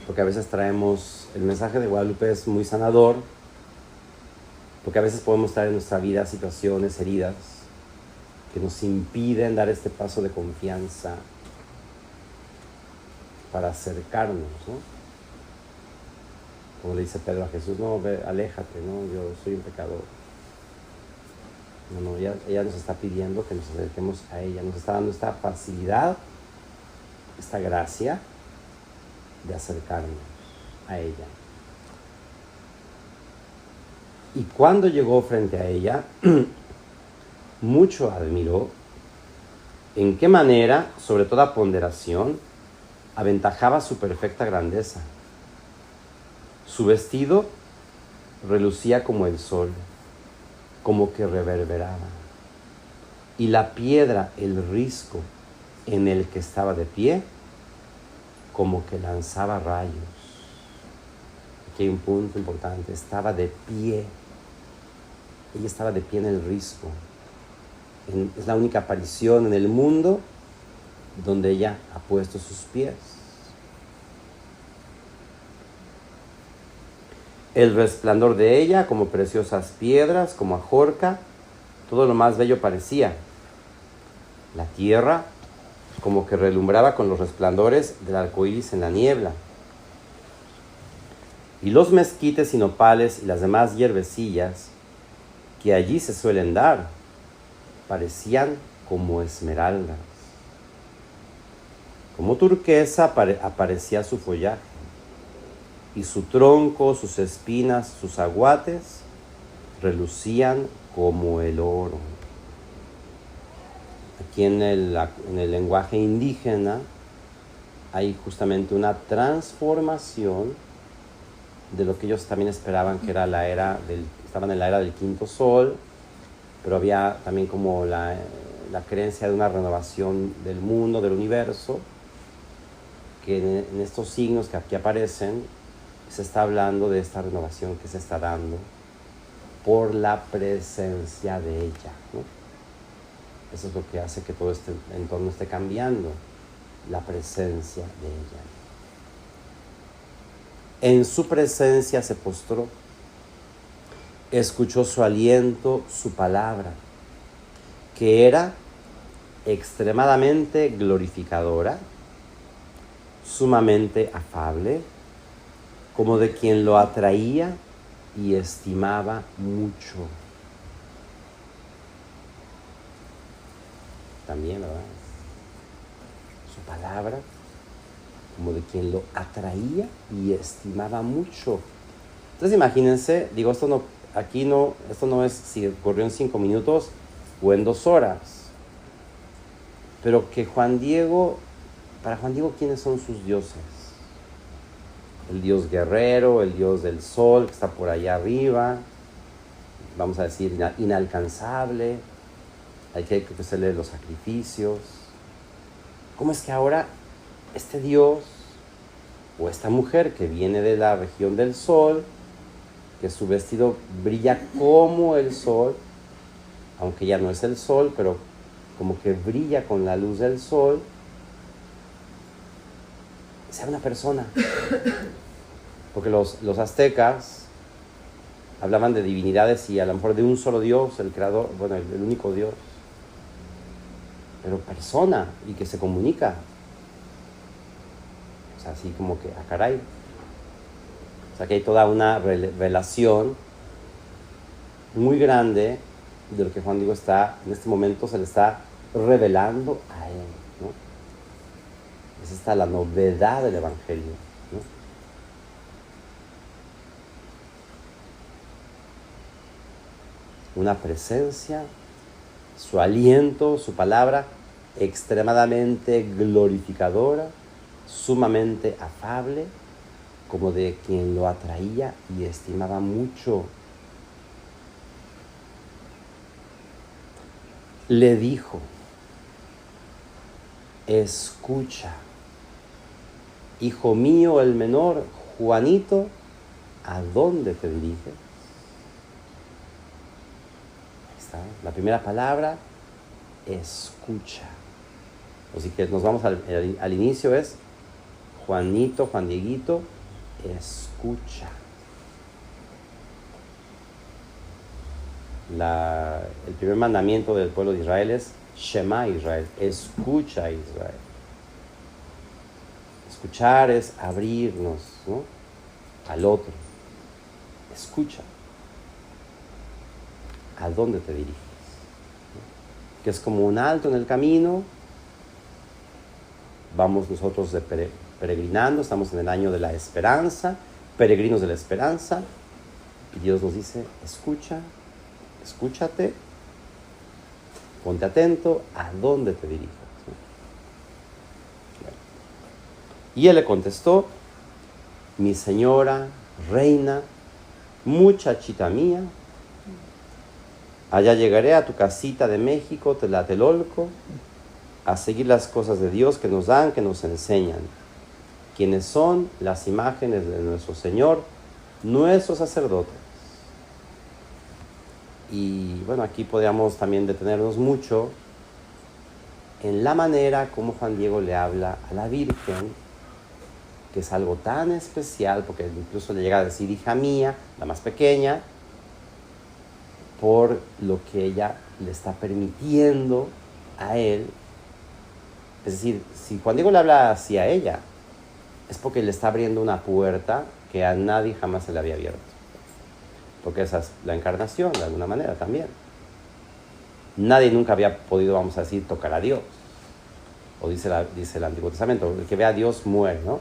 porque a veces traemos, el mensaje de Guadalupe es muy sanador, porque a veces podemos traer en nuestra vida situaciones, heridas, que nos impiden dar este paso de confianza para acercarnos, ¿no? Como le dice Pedro a Jesús, no, aléjate, ¿no? Yo soy un pecador. No, ella nos está pidiendo que nos acerquemos a ella, nos está dando esta facilidad, esta gracia de acercarnos a ella. Y cuando llegó frente a ella, mucho admiró en qué manera, sobre toda ponderación, aventajaba su perfecta grandeza. Su vestido relucía como el sol, como que reverberaba. Y la piedra, el risco en el que estaba de pie, como que lanzaba rayos. Aquí hay un punto importante, estaba de pie. Ella estaba de pie en el risco. Es la única aparición en el mundo donde ella ha puesto sus pies. El resplandor de ella, como preciosas piedras, como ajorca, todo lo más bello parecía. La tierra, como que relumbraba con los resplandores del arco iris en la niebla. Y los mezquites y nopales y las demás hierbecillas que allí se suelen dar, parecían como esmeraldas. Como turquesa aparecía su follaje, y su tronco, sus espinas, sus aguates, relucían como el oro. Aquí en el lenguaje indígena hay justamente una transformación de lo que ellos también esperaban, que era estaban en la era del quinto sol, pero había también como la creencia de una renovación del mundo, del universo, que en estos signos que aquí aparecen, se está hablando de esta renovación que se está dando por la presencia de ella, ¿no? Eso es lo que hace que todo este entorno esté cambiando, la presencia de ella. En su presencia se postró, escuchó su aliento, su palabra, que era extremadamente glorificadora, sumamente afable, como de quien lo atraía y estimaba mucho. También, ¿verdad? Su palabra, como de quien lo atraía y estimaba mucho. Entonces imagínense, digo, esto no es si ocurrió en 5 minutos o en 2 horas. Pero que para Juan Diego, ¿quiénes son sus dioses? El dios guerrero, el dios del sol que está por allá arriba, vamos a decir inalcanzable, hay que hacerle los sacrificios. ¿Cómo es que ahora este Dios o esta mujer que viene de la región del sol, que su vestido brilla como el sol, aunque ya no es el sol, pero como que brilla con la luz del sol, sea una persona. Porque los aztecas hablaban de divinidades y a lo mejor de un solo Dios, el creador, bueno, el único Dios. Pero persona y que se comunica. O sea, así como que, caray. O sea, que hay toda una relación muy grande de lo que Juan Diego está, en este momento se le está revelando a él, ¿no? Es esta la novedad del Evangelio, ¿no? Una presencia, su aliento, su palabra extremadamente glorificadora, sumamente afable, como de quien lo atraía y estimaba mucho. Le dijo: escucha, hijo mío el menor, Juanito, ¿a dónde te diriges? Ahí está, la primera palabra, escucha. Así que nos vamos al inicio, es Juanito, Juan Dieguito, escucha. El primer mandamiento del pueblo de Israel es Shema Israel, escucha Israel. Escuchar es abrirnos, ¿no?, al otro. Escucha. ¿A dónde te diriges? Que es como un alto en el camino. Vamos nosotros peregrinando, estamos en el año de la esperanza, peregrinos de la esperanza, y Dios nos dice: escucha, escúchate, ponte atento, ¿a dónde te diriges? Bueno. Y él le contestó: mi señora, reina, muchachita mía, allá llegaré a tu casita de México, Tlatelolco, a seguir las cosas de Dios que nos dan, que nos enseñan, quienes son las imágenes de nuestro Señor, nuestros sacerdotes. Y bueno, aquí podríamos también detenernos mucho en la manera como Juan Diego le habla a la Virgen, que es algo tan especial, porque incluso le llega a decir hija mía, la más pequeña, por lo que ella le está permitiendo a él. Es decir, si Juan Diego le habla así a ella, es porque le está abriendo una puerta que a nadie jamás se le había abierto. Porque esa es la encarnación, de alguna manera también. Nadie nunca había podido, vamos a decir, tocar a Dios. O dice el Antiguo Testamento, el que ve a Dios muere, ¿no?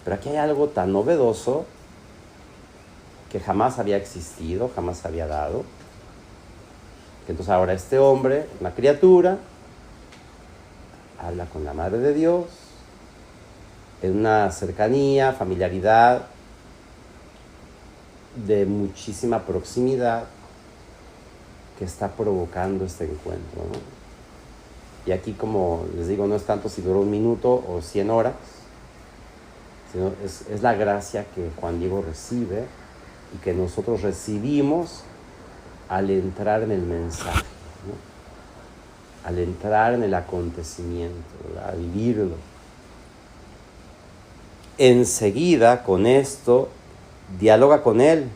Pero aquí hay algo tan novedoso que jamás había existido, jamás había dado. Que entonces ahora este hombre, una criatura, habla con la Madre de Dios en una cercanía, familiaridad, de muchísima proximidad, que está provocando este encuentro, ¿no? Y aquí, como les digo, no es tanto si duró 1 minuto o 100 horas, sino es la gracia que Juan Diego recibe y que nosotros recibimos al entrar en el mensaje, ¿no?, al entrar en el acontecimiento, ¿verdad?, a vivirlo. Enseguida, con esto, dialoga con él,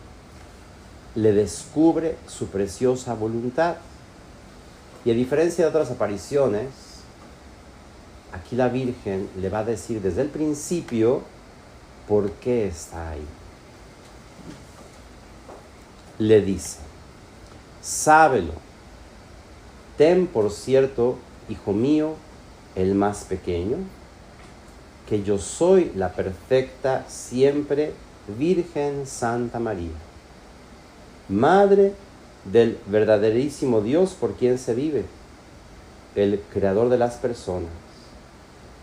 le descubre su preciosa voluntad. Y a diferencia de otras apariciones, aquí la Virgen le va a decir desde el principio por qué está ahí. Le dice: sábelo, ten por cierto, hijo mío, el más pequeño, que yo soy la perfecta, siempre Virgen Santa María, Madre del verdaderísimo Dios por quien se vive, el creador de las personas,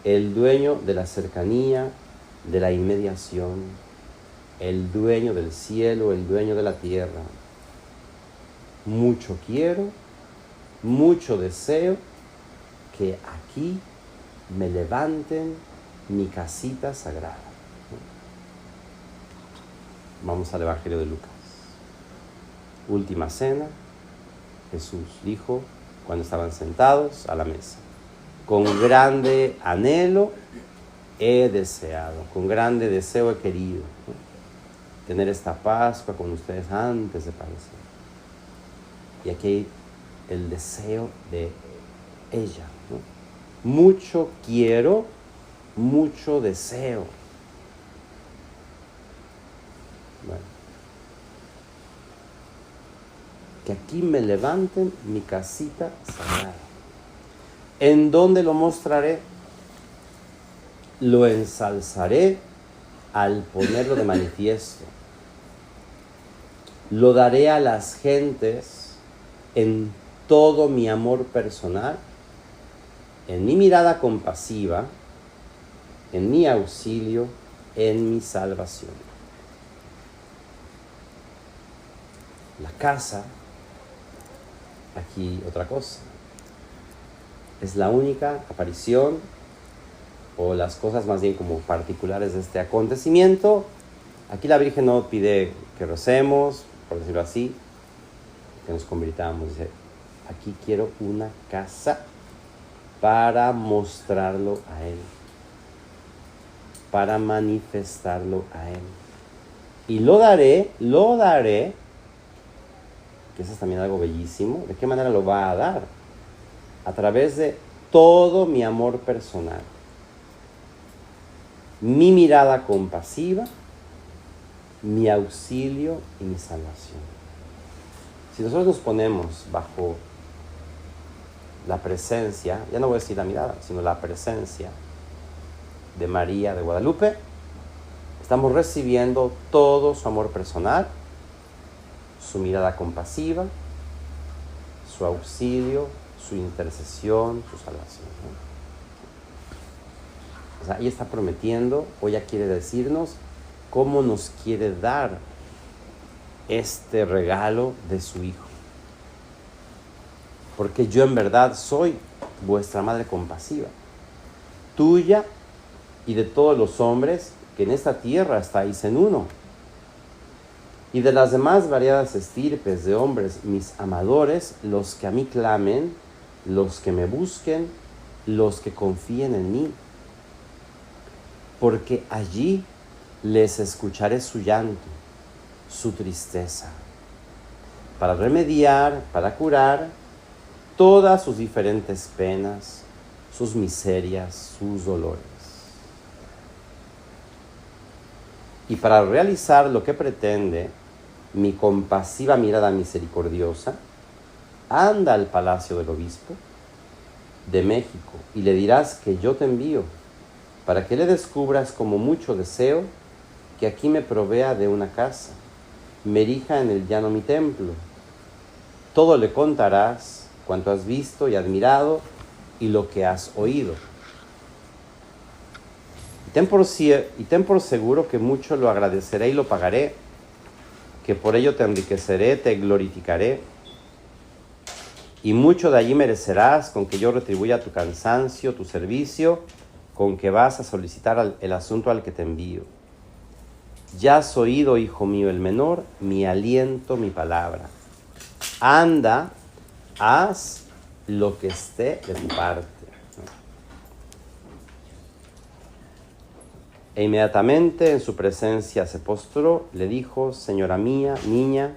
el dueño de la cercanía, de la inmediación, el dueño del cielo, el dueño de la tierra. Mucho quiero, mucho deseo que aquí me levanten mi casita sagrada. Vamos al Evangelio de Lucas. Última cena, Jesús dijo cuando estaban sentados a la mesa: con grande anhelo he deseado, con grande deseo he querido, ¿no?, tener esta Pascua con ustedes antes de padecer. Y aquí el deseo de ella, ¿no? Mucho quiero, mucho deseo. Bueno, que aquí me levanten mi casita sagrada. ¿En dónde lo mostraré? Lo ensalzaré al ponerlo de manifiesto. Lo daré a las gentes en todo mi amor personal, en mi mirada compasiva, en mi auxilio, en mi salvación. La casa, aquí otra cosa, es la única aparición, o las cosas más bien como particulares de este acontecimiento. Aquí la Virgen no pide que recemos, por decirlo así, que nos convirtamos. Dice, aquí quiero una casa para mostrarlo a Él, para manifestarlo a Él. Y lo daré, que eso es también algo bellísimo. ¿De qué manera lo va a dar? A través de todo mi amor personal, mi mirada compasiva, mi auxilio y mi salvación. Si nosotros nos ponemos bajo la presencia, ya no voy a decir la mirada, sino la presencia de María de Guadalupe, estamos recibiendo todo su amor personal, su mirada compasiva, su auxilio, su intercesión, su salvación, ¿no? O sea, ella está prometiendo, o ella quiere decirnos cómo nos quiere dar este regalo de su Hijo. Porque yo en verdad soy vuestra madre compasiva, tuya y de todos los hombres que en esta tierra estáis en uno, y de las demás variadas estirpes de hombres, mis amadores, los que a mí clamen, los que me busquen, los que confíen en mí. Porque allí les escucharé su llanto, su tristeza, para remediar, para curar todas sus diferentes penas, sus miserias, sus dolores. Y para realizar lo que pretende mi compasiva mirada misericordiosa, anda al palacio del obispo de México y le dirás que yo te envío, para que le descubras como mucho deseo que aquí me provea de una casa, me erija en el llano mi templo. Todo le contarás cuanto has visto y admirado y lo que has oído. Y ten por seguro que mucho lo agradeceré y lo pagaré, que por ello te enriqueceré, te glorificaré, y mucho de allí merecerás con que yo retribuya tu cansancio, tu servicio, con que vas a solicitar el asunto al que te envío. Ya has oído, hijo mío el menor, mi aliento, mi palabra. Anda, haz lo que esté de tu parte. E inmediatamente en su presencia se postró, le dijo, señora mía, niña,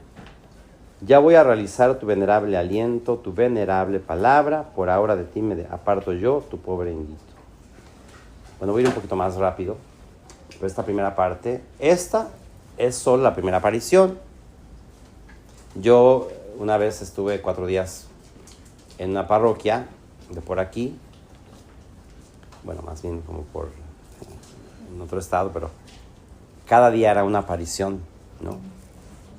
ya voy a realizar tu venerable aliento, tu venerable palabra, por ahora de ti me aparto yo, tu pobre indito. Bueno, voy a ir un poquito más rápido, pero esta primera parte, esta es solo la primera aparición. Yo una vez estuve 4 días en una parroquia de por aquí, bueno, más bien como en otro estado, pero cada día era una aparición, ¿no?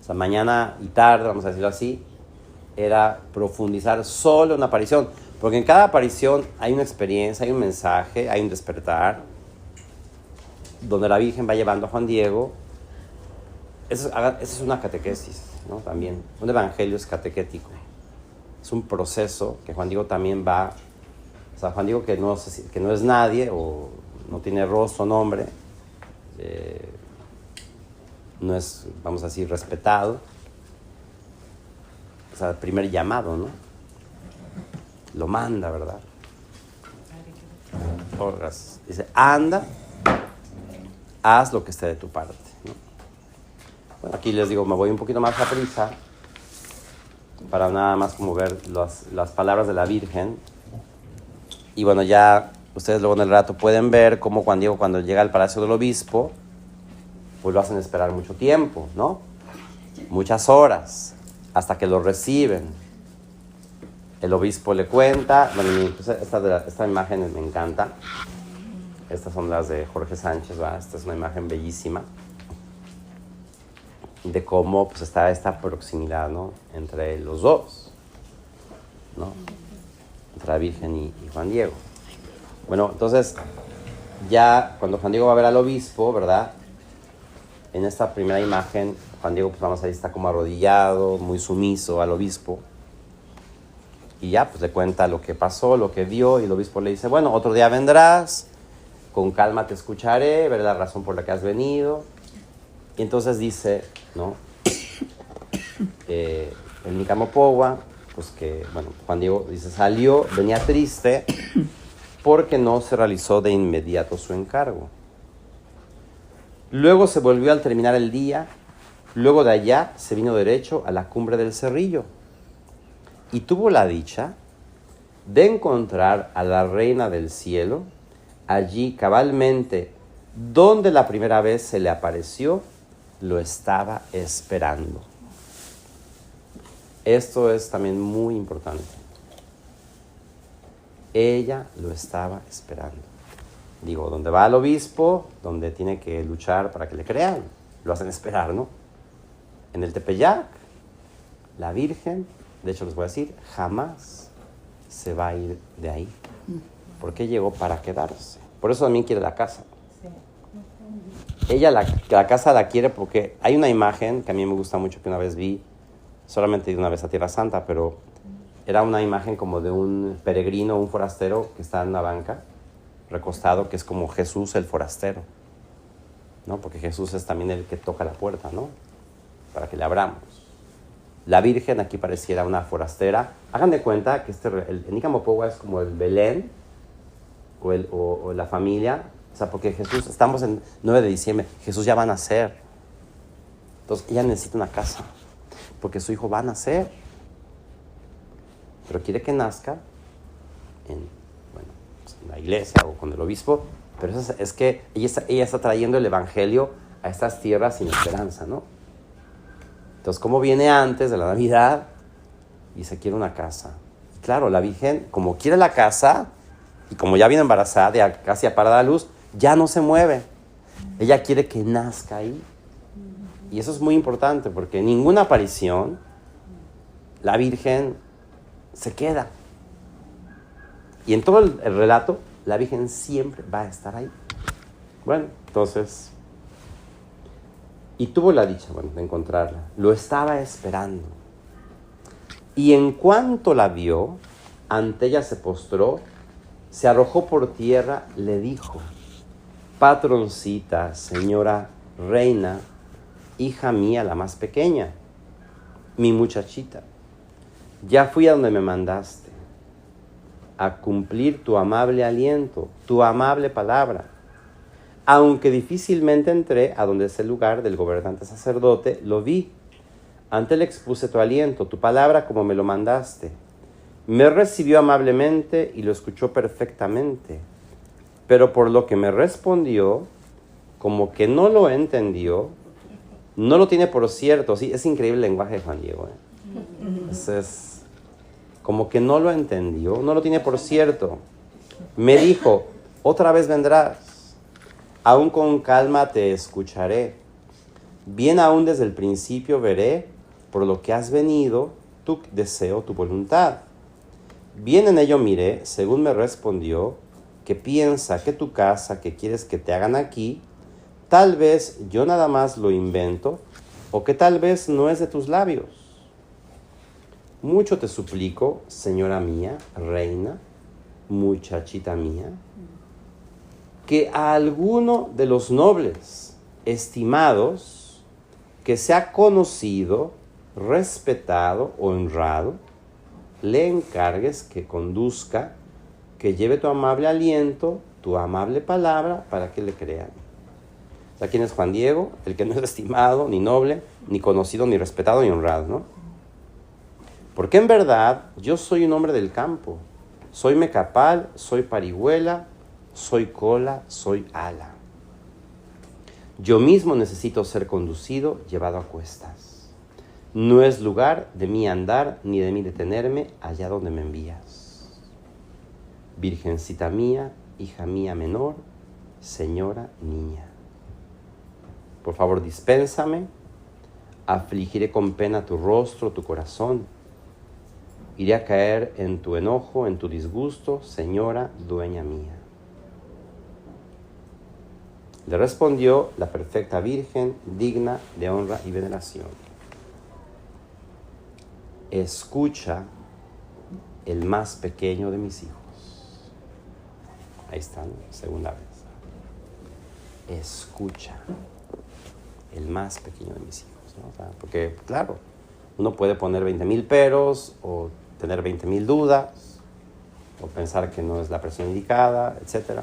O sea, mañana y tarde, vamos a decirlo así, era profundizar solo en una aparición, porque en cada aparición hay una experiencia, hay un mensaje, hay un despertar, donde la Virgen va llevando a Juan Diego. Eso es una catequesis, ¿no? También, un evangelio es catequético. Es un proceso que Juan Diego también va O sea, Juan Diego que no es nadie o no tiene rostro, nombre, no es, vamos a decir, respetado. O sea, el primer llamado, ¿no? Lo manda, ¿verdad? Dice, anda, haz lo que esté de tu parte, ¿no? Bueno, aquí les digo, me voy un poquito más a prisa para nada más como ver las palabras de la Virgen. Y bueno, ya ustedes luego en el rato pueden ver cómo Juan Diego cuando llega al Palacio del Obispo, pues lo hacen esperar mucho tiempo, ¿no? Muchas horas, hasta que lo reciben. El obispo le cuenta, bueno, esta imagen me encanta. Estas son las de Jorge Sánchez, ¿verdad? Esta es una imagen bellísima de cómo pues, está esta proximidad, ¿no? Entre los dos, ¿no? Entre la Virgen y Juan Diego. Bueno, entonces, ya cuando Juan Diego va a ver al obispo, ¿verdad? En esta primera imagen, Juan Diego, pues vamos a ver, está como arrodillado, muy sumiso al obispo. Y ya, pues le cuenta lo que pasó, lo que vio, y el obispo le dice, bueno, otro día vendrás, con calma te escucharé, veré la razón por la que has venido. Y entonces dice, ¿no? El Nicamo Pogua, pues que, bueno, Juan Diego dice, venía triste porque no se realizó de inmediato su encargo. Luego se volvió al terminar el día, luego de allá se vino derecho a la cumbre del Cerrillo y tuvo la dicha de encontrar a la Reina del Cielo allí cabalmente donde la primera vez se le apareció, lo estaba esperando. Esto es también muy importante. Ella lo estaba esperando. Digo, donde va el obispo, donde tiene que luchar para que le crean, lo hacen esperar, ¿no? En el Tepeyac, la Virgen, de hecho les voy a decir, jamás se va a ir de ahí. Porque llegó para quedarse. Por eso también quiere la casa. Ella la casa la quiere porque hay una imagen que a mí me gusta mucho que una vez vi, solamente una vez a Tierra Santa, pero era una imagen como de un peregrino, un forastero que está en una banca, recostado, que es como Jesús el forastero, ¿no? Porque Jesús es también el que toca la puerta, ¿no? Para que le abramos. La Virgen aquí pareciera una forastera. Hagan de cuenta que el Nicamo Pogua es como el Belén o la familia. O sea, porque Jesús, estamos en 9 de diciembre, Jesús ya va a nacer. Entonces ella necesita una casa, porque su hijo va a nacer. Pero quiere que nazca en la iglesia o con el obispo. Pero eso es que ella está trayendo el evangelio a estas tierras sin esperanza, ¿no? Entonces, como viene antes de la Navidad y se quiere una casa. Claro, la Virgen, como quiere la casa y como ya viene embarazada, ya casi a parar la luz, ya no se mueve. Ella quiere que nazca ahí. Y eso es muy importante porque en ninguna aparición la Virgen se queda. Y en todo el relato, la Virgen siempre va a estar ahí. Bueno, entonces, y tuvo la dicha, de encontrarla. Lo estaba esperando. Y en cuanto la vio, ante ella se postró, se arrojó por tierra, le dijo, patroncita, señora, reina, hija mía, la más pequeña, mi muchachita, ya fui a donde me mandaste, a cumplir tu amable aliento, tu amable palabra. Aunque difícilmente entré a donde es el lugar del gobernante sacerdote, lo vi. Ante le expuse tu aliento, tu palabra como me lo mandaste. Me recibió amablemente y lo escuchó perfectamente. Pero por lo que me respondió, como que no lo entendió, no lo tiene por cierto. Sí, es increíble el lenguaje de Juan Diego, es como que no lo entendió, no lo tiene por cierto. Me dijo, otra vez vendrás. Aún con calma te escucharé. Bien aún desde el principio veré por lo que has venido, tu deseo, tu voluntad. Bien en ello miré, según me respondió, que piensa que tu casa, que quieres que te hagan aquí, tal vez yo nada más lo invento, o que tal vez no es de tus labios. Mucho te suplico, señora mía, reina, muchachita mía, que a alguno de los nobles estimados que sea conocido, respetado o honrado, le encargues que conduzca, que lleve tu amable aliento, tu amable palabra, para que le crean. O sea, ¿quién es Juan Diego? El que no es estimado, ni noble, ni conocido, ni respetado, ni honrado, ¿no? Porque en verdad yo soy un hombre del campo. Soy mecapal, soy parihuela, soy cola, soy ala. Yo mismo necesito ser conducido, llevado a cuestas. No es lugar de mí andar, ni de mí detenerme allá donde me envías. Virgencita mía, hija mía menor, señora niña. Por favor, dispénsame, afligiré con pena tu rostro, tu corazón. Iré a caer en tu enojo, en tu disgusto, señora, dueña mía. Le respondió la perfecta Virgen, digna de honra y veneración. Escucha el más pequeño de mis hijos. Ahí está, ¿no? Segunda vez. Escucha el más pequeño de mis hijos, ¿no? O sea, porque, claro, uno puede poner 20,000 peros o tener 20,000 dudas o pensar que no es la persona indicada, etc.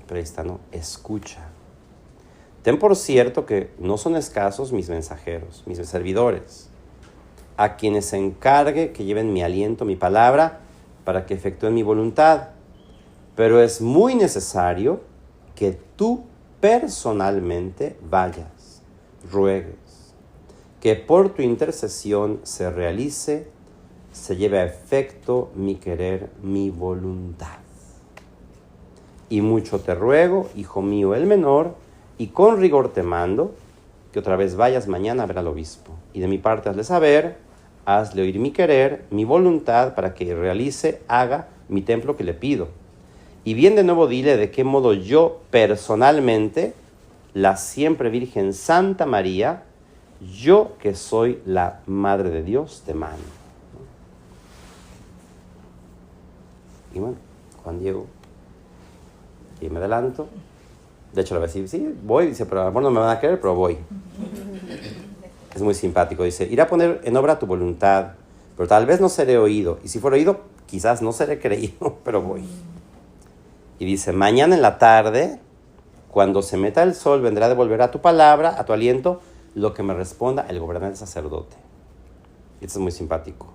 Pero ahí está, ¿no? Escucha. Ten por cierto que no son escasos mis mensajeros, mis servidores, a quienes encargue que lleven mi aliento, mi palabra, para que efectúen mi voluntad. Pero es muy necesario que tú personalmente vayas, ruegues, que por tu intercesión se realice, se lleve a efecto mi querer, mi voluntad. Y mucho te ruego, hijo mío el menor, y con rigor te mando, que otra vez vayas mañana a ver al obispo. Y de mi parte hazle saber, hazle oír mi querer, mi voluntad, para que realice, haga mi templo que le pido. Y bien de nuevo dile de qué modo yo personalmente, la siempre Virgen Santa María, yo que soy la Madre de Dios, te mando. Y bueno, Juan Diego, y me adelanto. De hecho le voy a decir, sí, voy. Dice, pero a lo mejor no me van a creer, pero voy. Es muy simpático. Dice, iré a poner en obra tu voluntad, pero tal vez no seré oído. Y si fuera oído, quizás no seré creído, pero voy. Y dice, mañana en la tarde, cuando se meta el sol, vendrá a devolver a tu palabra, a tu aliento, lo que me responda el gobernante sacerdote. Y esto es muy simpático.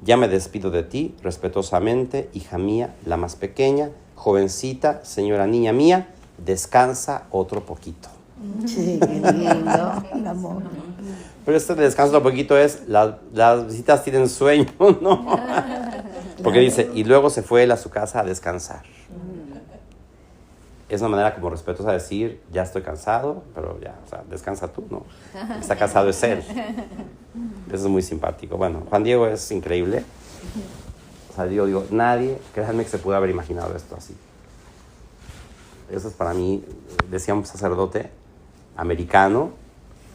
Ya me despido de ti, respetuosamente, hija mía, la más pequeña, jovencita, señora niña mía, descansa otro poquito. Sí, qué lindo, el amor. Pero este descanso otro poquito es, las visitas tienen sueño, ¿no? Porque dice, y luego se fue él a su casa a descansar. Es una manera como respetuosa de decir, ya estoy cansado, pero ya, o sea, descansa tú, ¿no? Está cansado es él. Eso es muy simpático. Bueno, Juan Diego es increíble. O sea, yo digo, nadie, créanme que se pudo haber imaginado esto así. Eso es para mí, decía un sacerdote americano,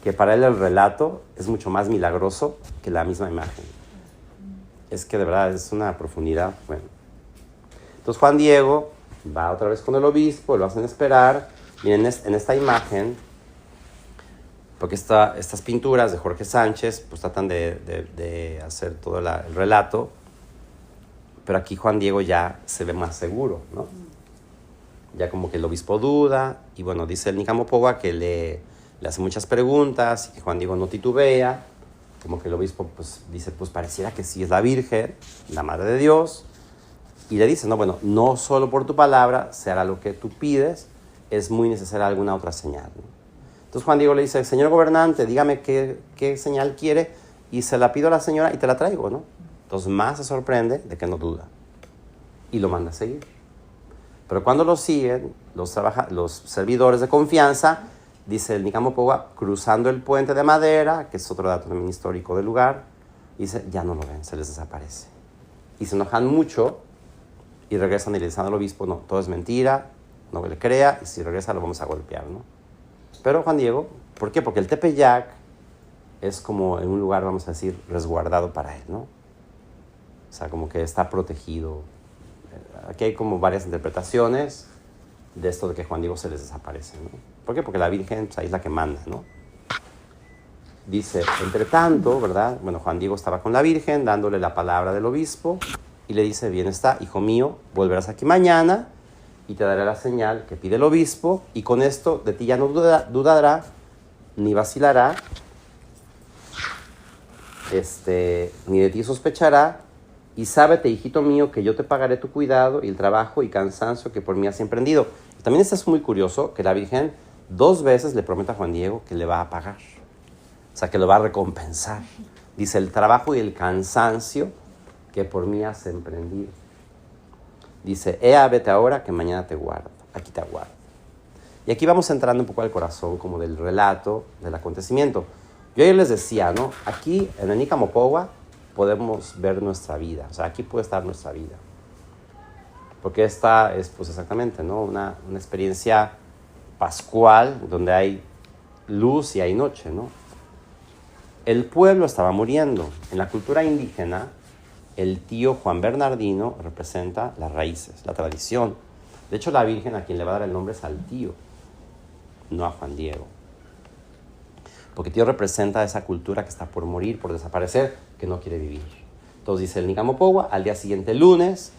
que para él el relato es mucho más milagroso que la misma imagen. Es que de verdad es una profundidad. Bueno. Entonces Juan Diego va otra vez con el obispo, lo hacen esperar. Miren, en esta imagen, porque estas pinturas de Jorge Sánchez, pues tratan de hacer todo el relato, pero aquí Juan Diego ya se ve más seguro, ¿no? Ya como que el obispo duda, y bueno, dice el Nicamo Pogua que le hace muchas preguntas, y que Juan Diego no titubea, como que el obispo pues dice, pues pareciera que sí es la Virgen, la Madre de Dios, y le dice, no, bueno, no solo por tu palabra se hará lo que tú pides, es muy necesaria alguna otra señal, ¿no? Entonces Juan Diego le dice, señor gobernante, dígame qué señal quiere, y se la pido a la señora y te la traigo, ¿no? Entonces más se sorprende de que no duda, y lo manda a seguir. Pero cuando lo siguen, los servidores de confianza, dice el Nicamo Pogua, cruzando el puente de madera, que es otro dato también histórico del lugar, dice, ya no lo ven, se les desaparece. Y se enojan mucho y regresan y le dicen al obispo, no, todo es mentira, no le crea, y si regresa lo vamos a golpear, ¿no? Pero Juan Diego, ¿por qué? Porque el Tepeyac es como en un lugar, vamos a decir, resguardado para él, ¿no? O sea, como que está protegido. Aquí hay como varias interpretaciones de esto de que Juan Diego se les desaparece, ¿no? ¿Por qué? Porque la Virgen, pues, ahí es la que manda, ¿no? Dice, entre tanto, ¿verdad? Bueno, Juan Diego estaba con la Virgen, dándole la palabra del obispo, y le dice, bien está, hijo mío, volverás aquí mañana, y te daré la señal que pide el obispo, y con esto de ti ya no dudará, ni vacilará, ni de ti sospechará, y sábete, hijito mío, que yo te pagaré tu cuidado y el trabajo y cansancio que por mí has emprendido. También esto es muy curioso, que la Virgen 2 veces le promete a Juan Diego que le va a pagar. O sea, que lo va a recompensar. Dice, el trabajo y el cansancio que por mí has emprendido. Dice, vete ahora que mañana te guardo. Aquí te aguardo. Y aquí vamos entrando un poco al corazón como del relato, del acontecimiento. Yo ayer les decía, ¿no? Aquí en el Nicamopowa podemos ver nuestra vida. O sea, aquí puede estar nuestra vida. Porque esta es, pues exactamente, ¿no? Una experiencia pascual donde hay luz y hay noche, ¿no? El pueblo estaba muriendo. En la cultura indígena, el tío Juan Bernardino representa las raíces, la tradición. De hecho, la Virgen a quien le va a dar el nombre es al tío, no a Juan Diego. Porque tío representa esa cultura que está por morir, por desaparecer, que no quiere vivir. Entonces dice el Nicamopowa, al día siguiente, lunes,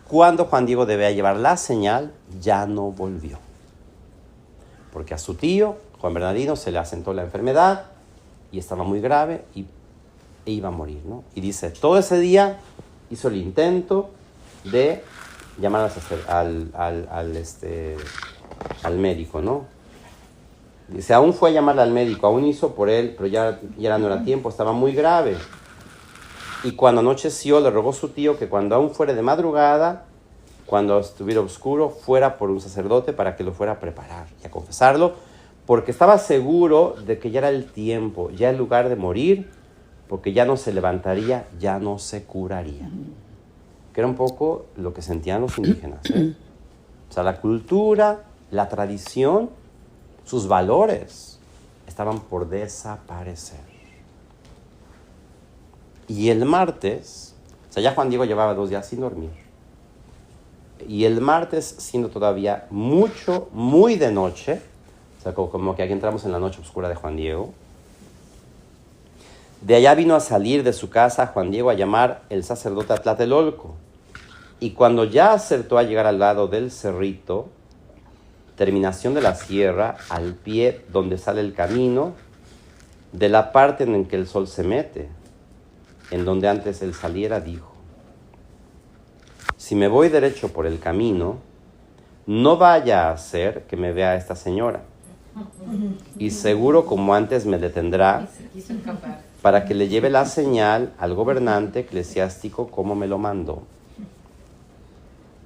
cuando Juan Diego debía llevar la señal, ya no volvió. Porque a su tío, Juan Bernardino, se le asentó la enfermedad, y estaba muy grave e iba a morir, ¿no? Y dice, todo ese día hizo el intento de llamar al médico, ¿no? Dice, aún fue a llamarle al médico, aún hizo por él, pero ya no era tiempo, estaba muy grave. Y cuando anocheció, le rogó su tío que cuando aún fuera de madrugada, cuando estuviera oscuro, fuera por un sacerdote para que lo fuera a preparar y a confesarlo, porque estaba seguro de que ya era el tiempo, ya el lugar de morir, porque ya no se levantaría, ya no se curaría. Que era un poco lo que sentían los indígenas, ¿eh? O sea, la cultura, la tradición, sus valores estaban por desaparecer. Y el martes, o sea, ya Juan Diego llevaba 2 días sin dormir. Y el martes, siendo todavía muy de noche, o sea, como que aquí entramos en la noche oscura de Juan Diego. De allá vino a salir de su casa Juan Diego a llamar el sacerdote a Tlatelolco. Y cuando ya acertó a llegar al lado del cerrito, terminación de la sierra, al pie donde sale el camino, de la parte en que el sol se mete, en donde antes él saliera, dijo, si me voy derecho por el camino, no vaya a ser que me vea esta señora. Y seguro como antes me detendrá para que le lleve la señal al gobernante eclesiástico como me lo mandó.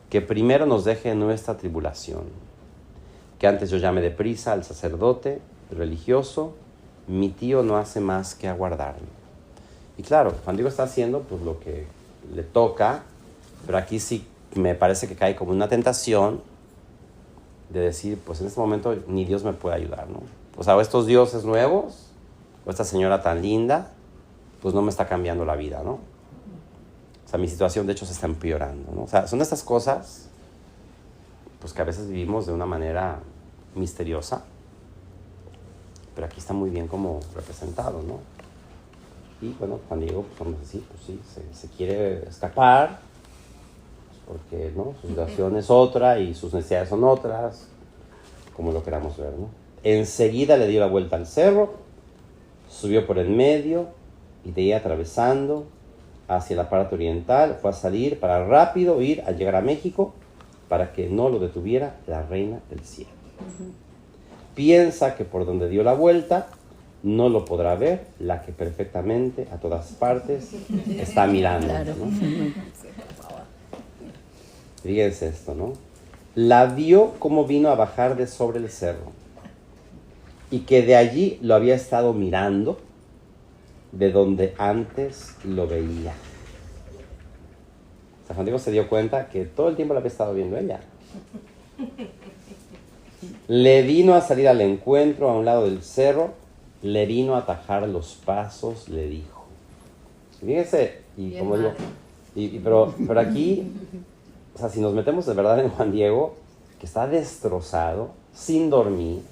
Que primero nos deje nuestra tribulación. Que antes yo llame deprisa al sacerdote religioso, mi tío no hace más que aguardarme. Y claro, Juan Diego está haciendo pues lo que le toca, pero aquí sí me parece que cae como una tentación de decir, pues en este momento ni Dios me puede ayudar, ¿no? O sea, estos dioses nuevos, o esta señora tan linda, pues no me está cambiando la vida, ¿no? O sea, mi situación de hecho se está empeorando, ¿no? O sea, son estas cosas, pues que a veces vivimos de una manera misteriosa, pero aquí está muy bien como representado, ¿no? Y bueno, Juan Diego, pues vamos a decir, pues sí, se quiere escapar, porque ¿no? Su situación es otra y sus necesidades son otras, como lo queramos ver, ¿no? Enseguida le dio la vuelta al cerro, subió por el medio y de ahí atravesando hacia la parte oriental, fue a salir para rápido ir a llegar a México para que no lo detuviera la reina del cielo. Piensa que por donde dio la vuelta no lo podrá ver la que perfectamente a todas partes está mirando, ¿no? Fíjense esto, ¿no? La vio como vino a bajar de sobre el cerro y que de allí lo había estado mirando de donde antes lo veía. San Juan Diego se dio cuenta que todo el tiempo la había estado viendo ella. Le vino a salir al encuentro a un lado del cerro, le vino a atajar los pasos, le dijo. Fíjense, y como digo, Pero aquí, o sea, si nos metemos de verdad en Juan Diego, que está destrozado, sin dormir,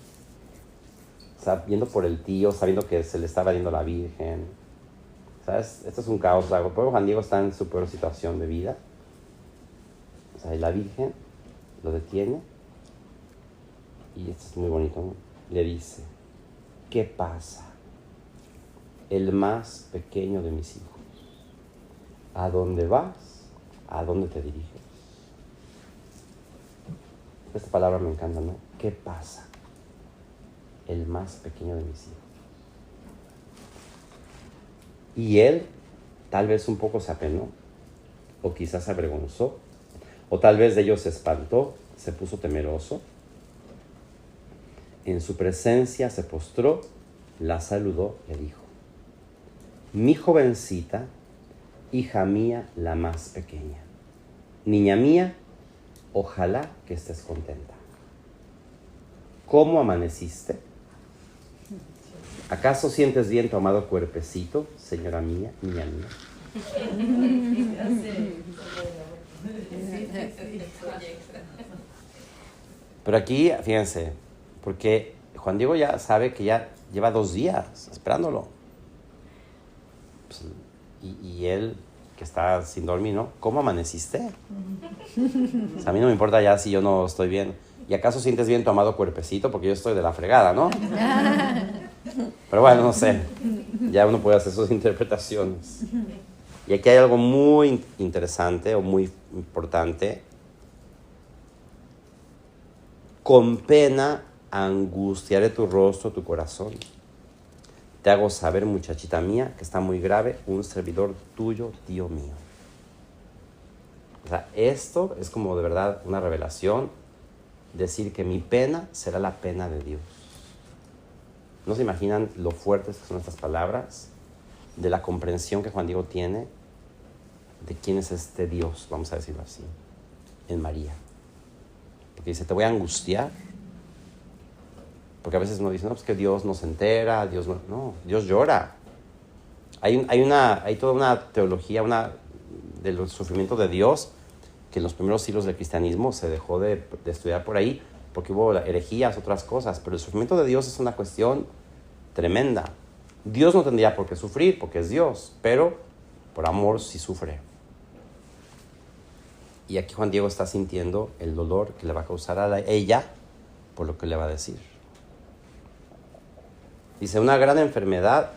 o sea, viendo por el tío, sabiendo que se le estaba yendo la Virgen, ¿sabes? Esto es un caos. O sea, el pobre Juan Diego está en su peor situación de vida. O sea, y la Virgen lo detiene, y esto es muy bonito, ¿no? Le dice, ¿qué pasa? El más pequeño de mis hijos. ¿A dónde vas? ¿A dónde te diriges? Esta palabra me encanta, ¿no? ¿Qué pasa? El más pequeño de mis hijos. Y él tal vez un poco se apenó, o quizás se avergonzó, o tal vez de ello se espantó, se puso temeroso. En su presencia se postró, la saludó, le dijo, mi jovencita, hija mía, la más pequeña, niña mía, ojalá que estés contenta. ¿Cómo amaneciste? ¿Acaso sientes bien tu amado cuerpecito, señora mía, niña mía? Pero aquí, fíjense, porque Juan Diego ya sabe que ya lleva 2 días esperándolo. Pues, y él, que está sin dormir, ¿no? ¿Cómo amaneciste? O sea, a mí no me importa ya si yo no estoy bien. ¿Y acaso sientes bien tu amado cuerpecito? Porque yo estoy de la fregada, ¿no? Pero bueno, no sé. Ya uno puede hacer sus interpretaciones. Y aquí hay algo muy interesante o muy importante. Con pena angustiaré tu rostro, tu corazón. Te hago saber, muchachita mía, que está muy grave un servidor tuyo, tío mío. O sea, esto es como de verdad una revelación. Decir que mi pena será la pena de Dios. ¿No se imaginan lo fuertes que son estas palabras? De la comprensión que Juan Diego tiene de quién es este Dios, vamos a decirlo así, en María. Porque dice, te voy a angustiar. Porque a veces uno dice, no, pues que Dios no se entera, Dios no... No, Dios llora. Hay toda una teología del sufrimiento de Dios que en los primeros siglos del cristianismo se dejó de estudiar por ahí porque hubo herejías, otras cosas. Pero el sufrimiento de Dios es una cuestión tremenda. Dios no tendría por qué sufrir porque es Dios, pero por amor sí sufre. Y aquí Juan Diego está sintiendo el dolor que le va a causar a ella por lo que le va a decir. Dice, una gran enfermedad,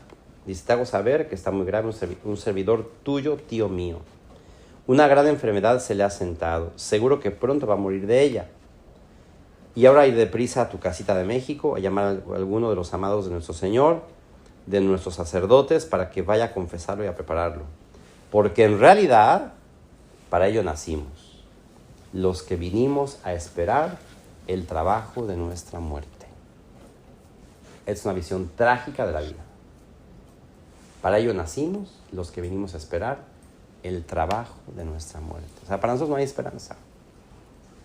dice, te hago saber que está muy grave un servidor tuyo, tío mío. Una gran enfermedad se le ha sentado, seguro que pronto va a morir de ella. Y ahora ir deprisa a tu casita de México, a llamar a alguno de los amados de nuestro Señor, de nuestros sacerdotes, para que vaya a confesarlo y a prepararlo. Porque en realidad, para ello nacimos, los que vinimos a esperar el trabajo de nuestra muerte. Es una visión trágica de la vida. Para ello nacimos, los que vinimos a esperar el trabajo de nuestra muerte. O sea, para nosotros no hay esperanza.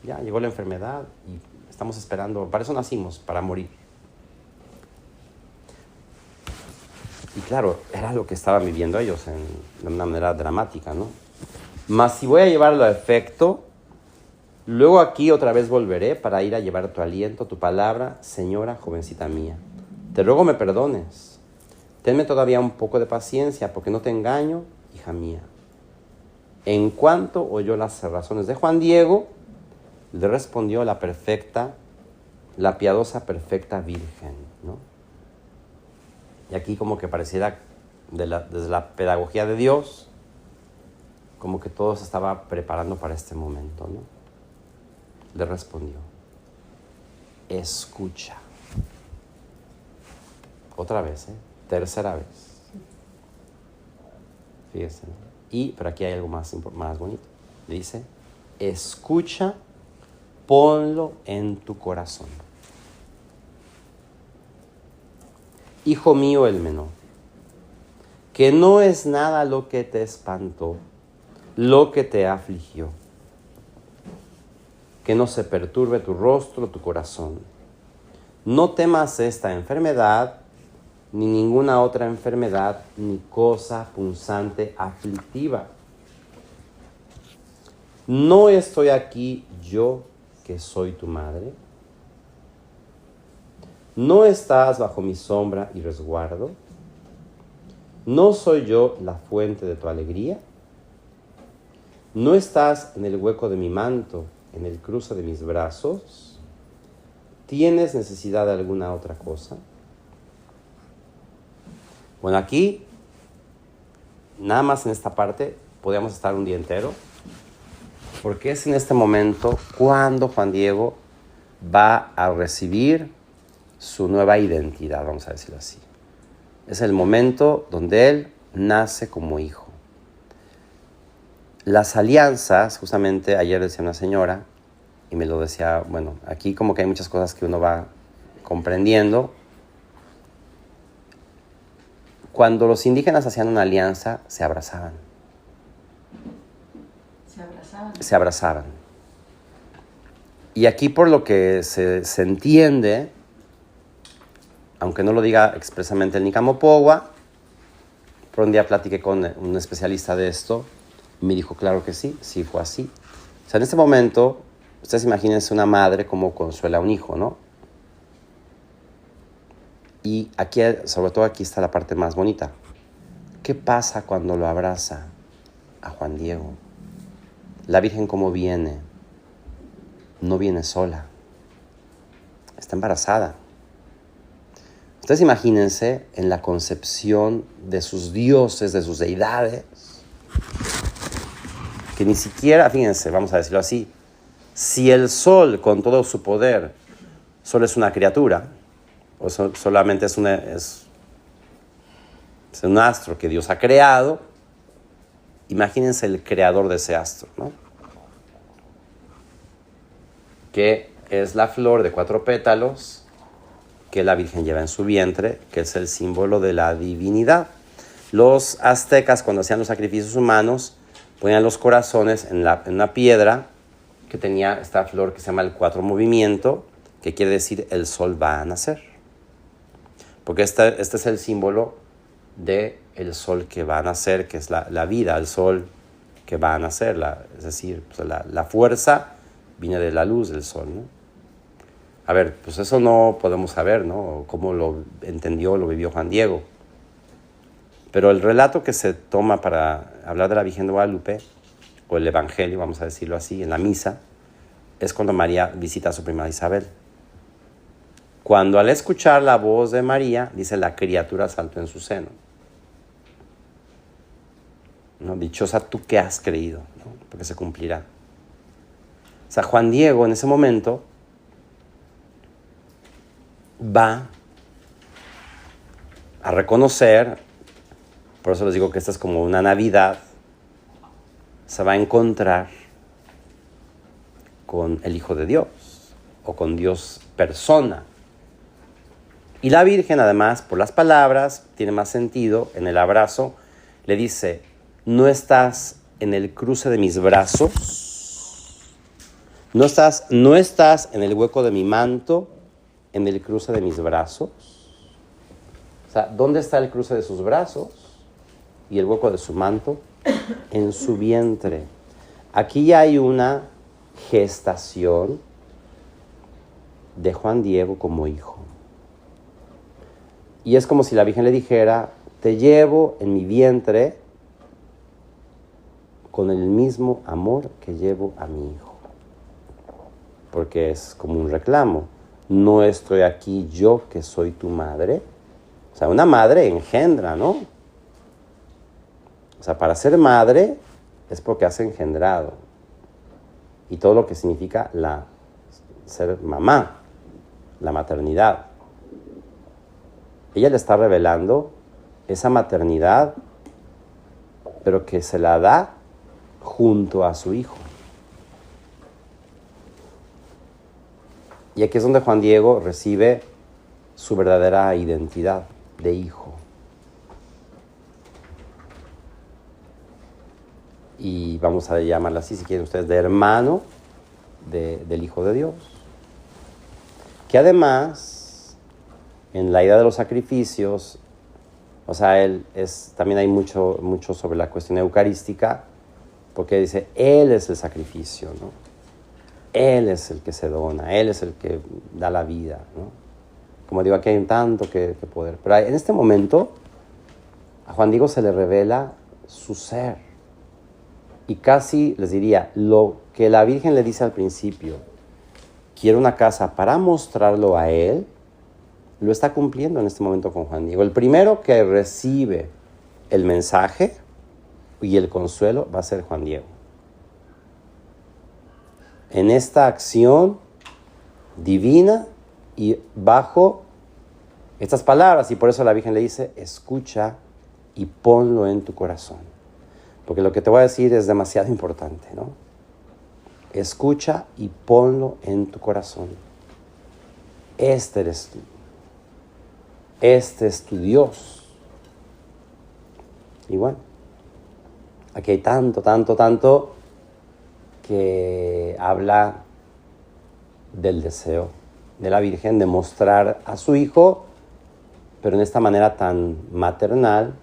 Ya llegó la enfermedad y estamos esperando. Para eso nacimos, para morir. Y claro, era lo que estaban viviendo ellos de una manera dramática, ¿no? Mas si voy a llevarlo a efecto, luego aquí otra vez volveré para ir a llevar tu aliento, tu palabra, señora jovencita mía. Te ruego me perdones. Tenme todavía un poco de paciencia, porque no te engaño, hija mía. En cuanto oyó las razones de Juan Diego, le respondió la piadosa, perfecta Virgen, ¿no? Y aquí como que pareciera, desde la pedagogía de Dios, como que todo se estaba preparando para este momento, ¿no? Le respondió, escucha. Otra vez, tercera vez. Fíjense, ¿no? Pero aquí hay algo más bonito. Dice, escucha, ponlo en tu corazón. Hijo mío el menor, que no es nada lo que te espantó, lo que te afligió. Que no se perturbe tu rostro, tu corazón. No temas esta enfermedad, ni ninguna otra enfermedad, ni cosa punzante aflictiva. ¿no estoy aquí yo que soy tu madre? ¿No estás bajo mi sombra y resguardo? ¿No soy yo la fuente de tu alegría? ¿No estás en el hueco de mi manto, en el cruce de mis brazos? ¿Tienes necesidad de alguna otra cosa? Bueno, aquí, nada más en esta parte, podríamos estar un día entero, porque es en este momento cuando Juan Diego va a recibir su nueva identidad, vamos a decirlo así. Es el momento donde él nace como hijo. Las alianzas, justamente ayer decía una señora, y me lo decía, bueno, aquí como que hay muchas cosas que uno va comprendiendo. Cuando los indígenas hacían una alianza, se abrazaban. Se abrazaban. Y aquí por lo que se entiende, aunque no lo diga expresamente el Nikamopogua, por un día platiqué con un especialista de esto, y me dijo, claro que sí, sí fue así. O sea, en este momento, ustedes imagínense una madre como consuela a un hijo, ¿no? Y aquí, sobre todo aquí está la parte más bonita. ¿Qué pasa cuando lo abraza a Juan Diego? La Virgen, ¿cómo viene? No viene sola. Está embarazada. Ustedes imagínense en la concepción de sus dioses, de sus deidades, que ni siquiera, fíjense, vamos a decirlo así, si el sol con todo su poder solo es una criatura, o solamente es un astro que Dios ha creado, imagínense el creador de ese astro, ¿no? Que es la flor de 4 pétalos que la Virgen lleva en su vientre, que es el símbolo de la divinidad. Los aztecas, cuando hacían los sacrificios humanos, ponían los corazones en una piedra que tenía esta flor que se llama el 4 movimiento, que quiere decir el sol va a nacer. Porque este es el símbolo del sol que va a nacer, que es la vida, el sol que va a nacer. Es decir, pues la fuerza viene de la luz del sol, ¿no? A ver, pues eso no podemos saber, ¿no? Cómo lo entendió, lo vivió Juan Diego. Pero el relato que se toma para hablar de la Virgen de Guadalupe, o el Evangelio, vamos a decirlo así, en la misa, es cuando María visita a su prima Isabel. Cuando al escuchar la voz de María, dice, la criatura saltó en su seno. ¿No? Dichosa tú que has creído, ¿no? Porque se cumplirá. O sea, Juan Diego en ese momento va a reconocer, por eso les digo que esta es como una Navidad, se va a encontrar con el Hijo de Dios, o con Dios persona. Y la Virgen, además, por las palabras, tiene más sentido, en el abrazo, le dice, no estás en el cruce de mis brazos, no estás en el hueco de mi manto, en el cruce de mis brazos. O sea, ¿dónde está el cruce de sus brazos y el hueco de su manto? En su vientre. Aquí ya hay una gestación de Juan Diego como hijo. Y es como si la Virgen le dijera, te llevo en mi vientre con el mismo amor que llevo a mi hijo. Porque es como un reclamo. No estoy aquí yo que soy tu madre. O sea, una madre engendra, ¿no? O sea, para ser madre es porque has engendrado. Y todo lo que significa ser mamá, la maternidad. Ella le está revelando esa maternidad, pero que se la da junto a su hijo. Y aquí es donde Juan Diego recibe su verdadera identidad de hijo. Y vamos a llamarla así, si quieren ustedes, de hermano del Hijo de Dios. Que además, en la idea de los sacrificios, o sea, también hay mucho sobre la cuestión eucarística, porque dice, Él es el sacrificio, ¿no? Él es el que se dona, Él es el que da la vida, ¿no? Como digo, aquí hay un tanto que poder. Pero en este momento, a Juan Diego se le revela su ser. Y casi les diría, lo que la Virgen le dice al principio, quiero una casa para mostrarlo a Él, lo está cumpliendo en este momento con Juan Diego. El primero que recibe el mensaje y el consuelo va a ser Juan Diego. En esta acción divina y bajo estas palabras, y por eso la Virgen le dice, escucha y ponlo en tu corazón. Porque lo que te voy a decir es demasiado importante, ¿no? Escucha y ponlo en tu corazón. Este eres tú. Este es tu Dios. Y bueno, aquí hay tanto que habla del deseo de la Virgen de mostrar a su Hijo, pero en esta manera tan maternal,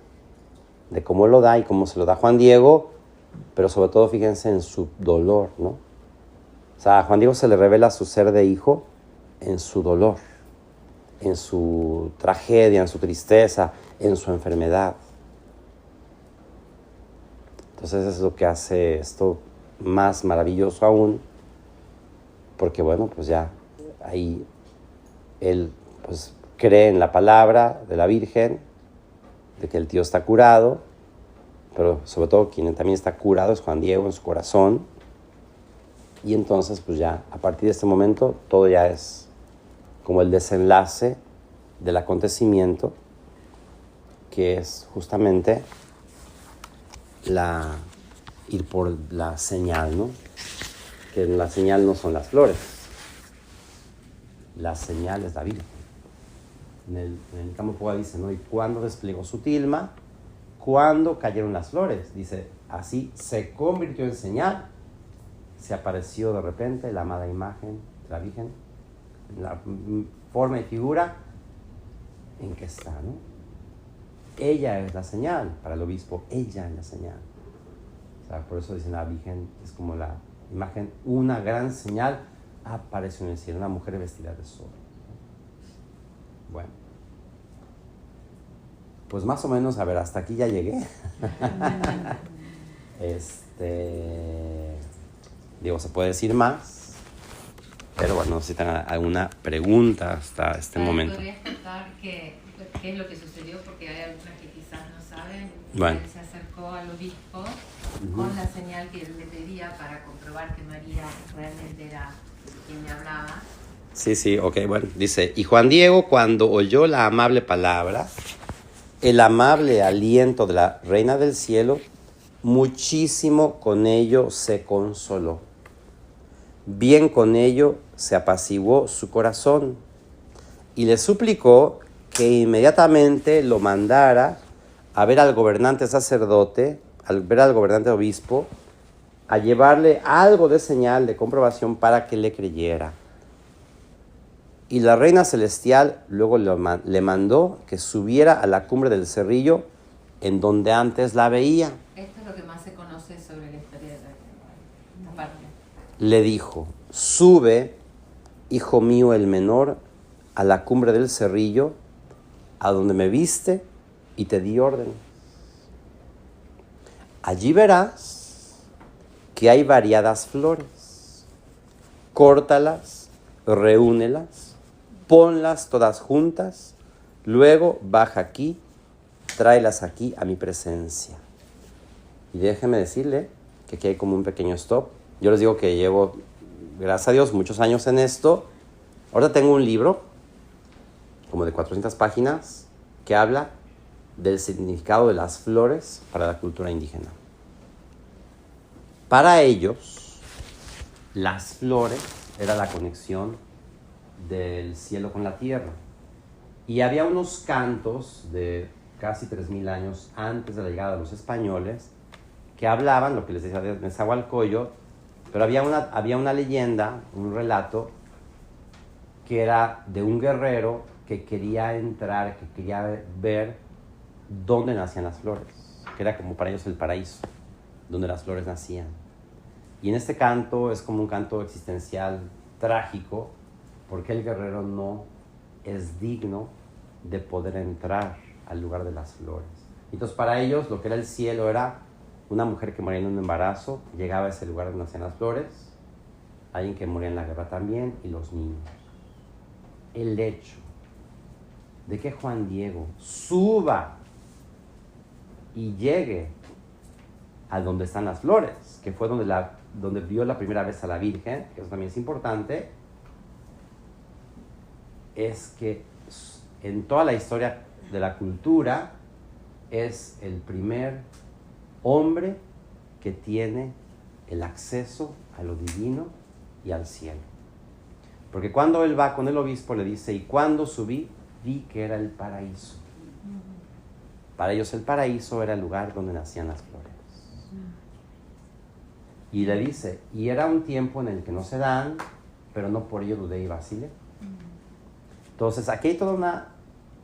de cómo lo da y cómo se lo da Juan Diego, pero sobre todo fíjense en su dolor, ¿no? O sea, a Juan Diego se le revela su ser de hijo en su dolor, en su tragedia, en su tristeza, en su enfermedad. Entonces es lo que hace esto más maravilloso aún, porque bueno, pues ya ahí él pues cree en la palabra de la Virgen, de que el tío está curado, pero sobre todo quien también está curado es Juan Diego en su corazón. Y entonces pues ya a partir de este momento todo ya es como el desenlace del acontecimiento, que es justamente ir por la señal, ¿no? Que la señal no son las flores, la señal es la Virgen. En el Kama dice, ¿no? Y cuando desplegó su tilma, cuando cayeron las flores, dice, así se convirtió en señal, se apareció de repente la amada imagen de la Virgen, en la forma y figura en que está, ¿no? Ella es la señal para el obispo, ella es la señal. O sea, por eso dicen la Virgen es como la imagen, una gran señal apareció en el cielo, una mujer vestida de sol. Bueno, pues más o menos, a ver, hasta aquí ya llegué. Digo, se puede decir más, pero bueno, no sé si tengan alguna pregunta hasta este momento. ¿Podrías contar qué es lo que sucedió? Porque hay algunas que quizás no saben. Bueno. Él se acercó al obispo con la señal que él le pedía para comprobar que María realmente era quien le hablaba. Sí, ok, bueno, dice, y Juan Diego cuando oyó la amable palabra, el amable aliento de la Reina del Cielo, muchísimo con ello se consoló. Bien con ello se apaciguó su corazón y le suplicó que inmediatamente lo mandara a ver al gobernante sacerdote, al ver al gobernante obispo, a llevarle algo de señal de comprobación para que le creyera. Y la reina celestial luego le mandó que subiera a la cumbre del cerrillo en donde antes la veía. Esto es lo que más se conoce sobre la historia de esta parte. Le dijo, sube, hijo mío el menor, a la cumbre del cerrillo, a donde me viste y te di orden. Allí verás que hay variadas flores. Córtalas, reúnelas, ponlas todas juntas, luego baja aquí, tráelas aquí a mi presencia. Y déjeme decirle que aquí hay como un pequeño stop. Yo les digo que llevo, gracias a Dios, muchos años en esto. Ahora tengo un libro, como de 400 páginas, que habla del significado de las flores para la cultura indígena. Para ellos, las flores era la conexión del cielo con la tierra. Y había unos cantos de casi 3,000 años antes de la llegada de los españoles que hablaban, lo que les decía de Nezahualcóyotl, pero había una leyenda, un relato, que era de un guerrero que quería entrar, que quería ver dónde nacían las flores, que era como para ellos el paraíso. donde las flores nacían. Y en este canto es como un canto existencial trágico, porque el guerrero no es digno de poder entrar al lugar de las flores. Entonces para ellos lo que era el cielo era una mujer que moría en un embarazo, llegaba a ese lugar donde nacían las flores, alguien que moría en la guerra también, y los niños. El hecho de que Juan Diego suba y llegue a donde están las flores, que fue donde vio la primera vez a la Virgen, que eso también es importante, es que en toda la historia de la cultura es el primer hombre que tiene el acceso a lo divino y al cielo. Porque cuando él va con el obispo le dice, y cuando subí, vi que era el paraíso. Para ellos el paraíso era el lugar donde nacían las flores. Y le dice, y era un tiempo en el que no se dan, pero no por ello dudé y vacilé. Entonces aquí hay toda una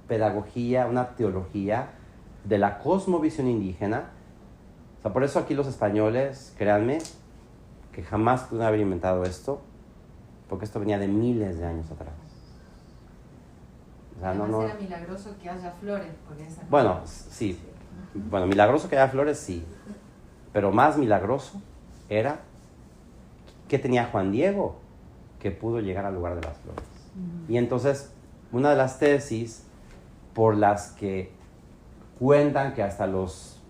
pedagogía, una teología de la cosmovisión indígena. O sea, por eso aquí los españoles, créanme, que jamás pudieron haber inventado esto, porque esto venía de miles de años atrás. O sea, Además era milagroso que haya flores. Bueno, sí. Bueno, milagroso que haya flores, sí. Pero más milagroso era que tenía Juan Diego, que pudo llegar al lugar de las flores. Y entonces, una de las tesis por las que cuentan que hasta los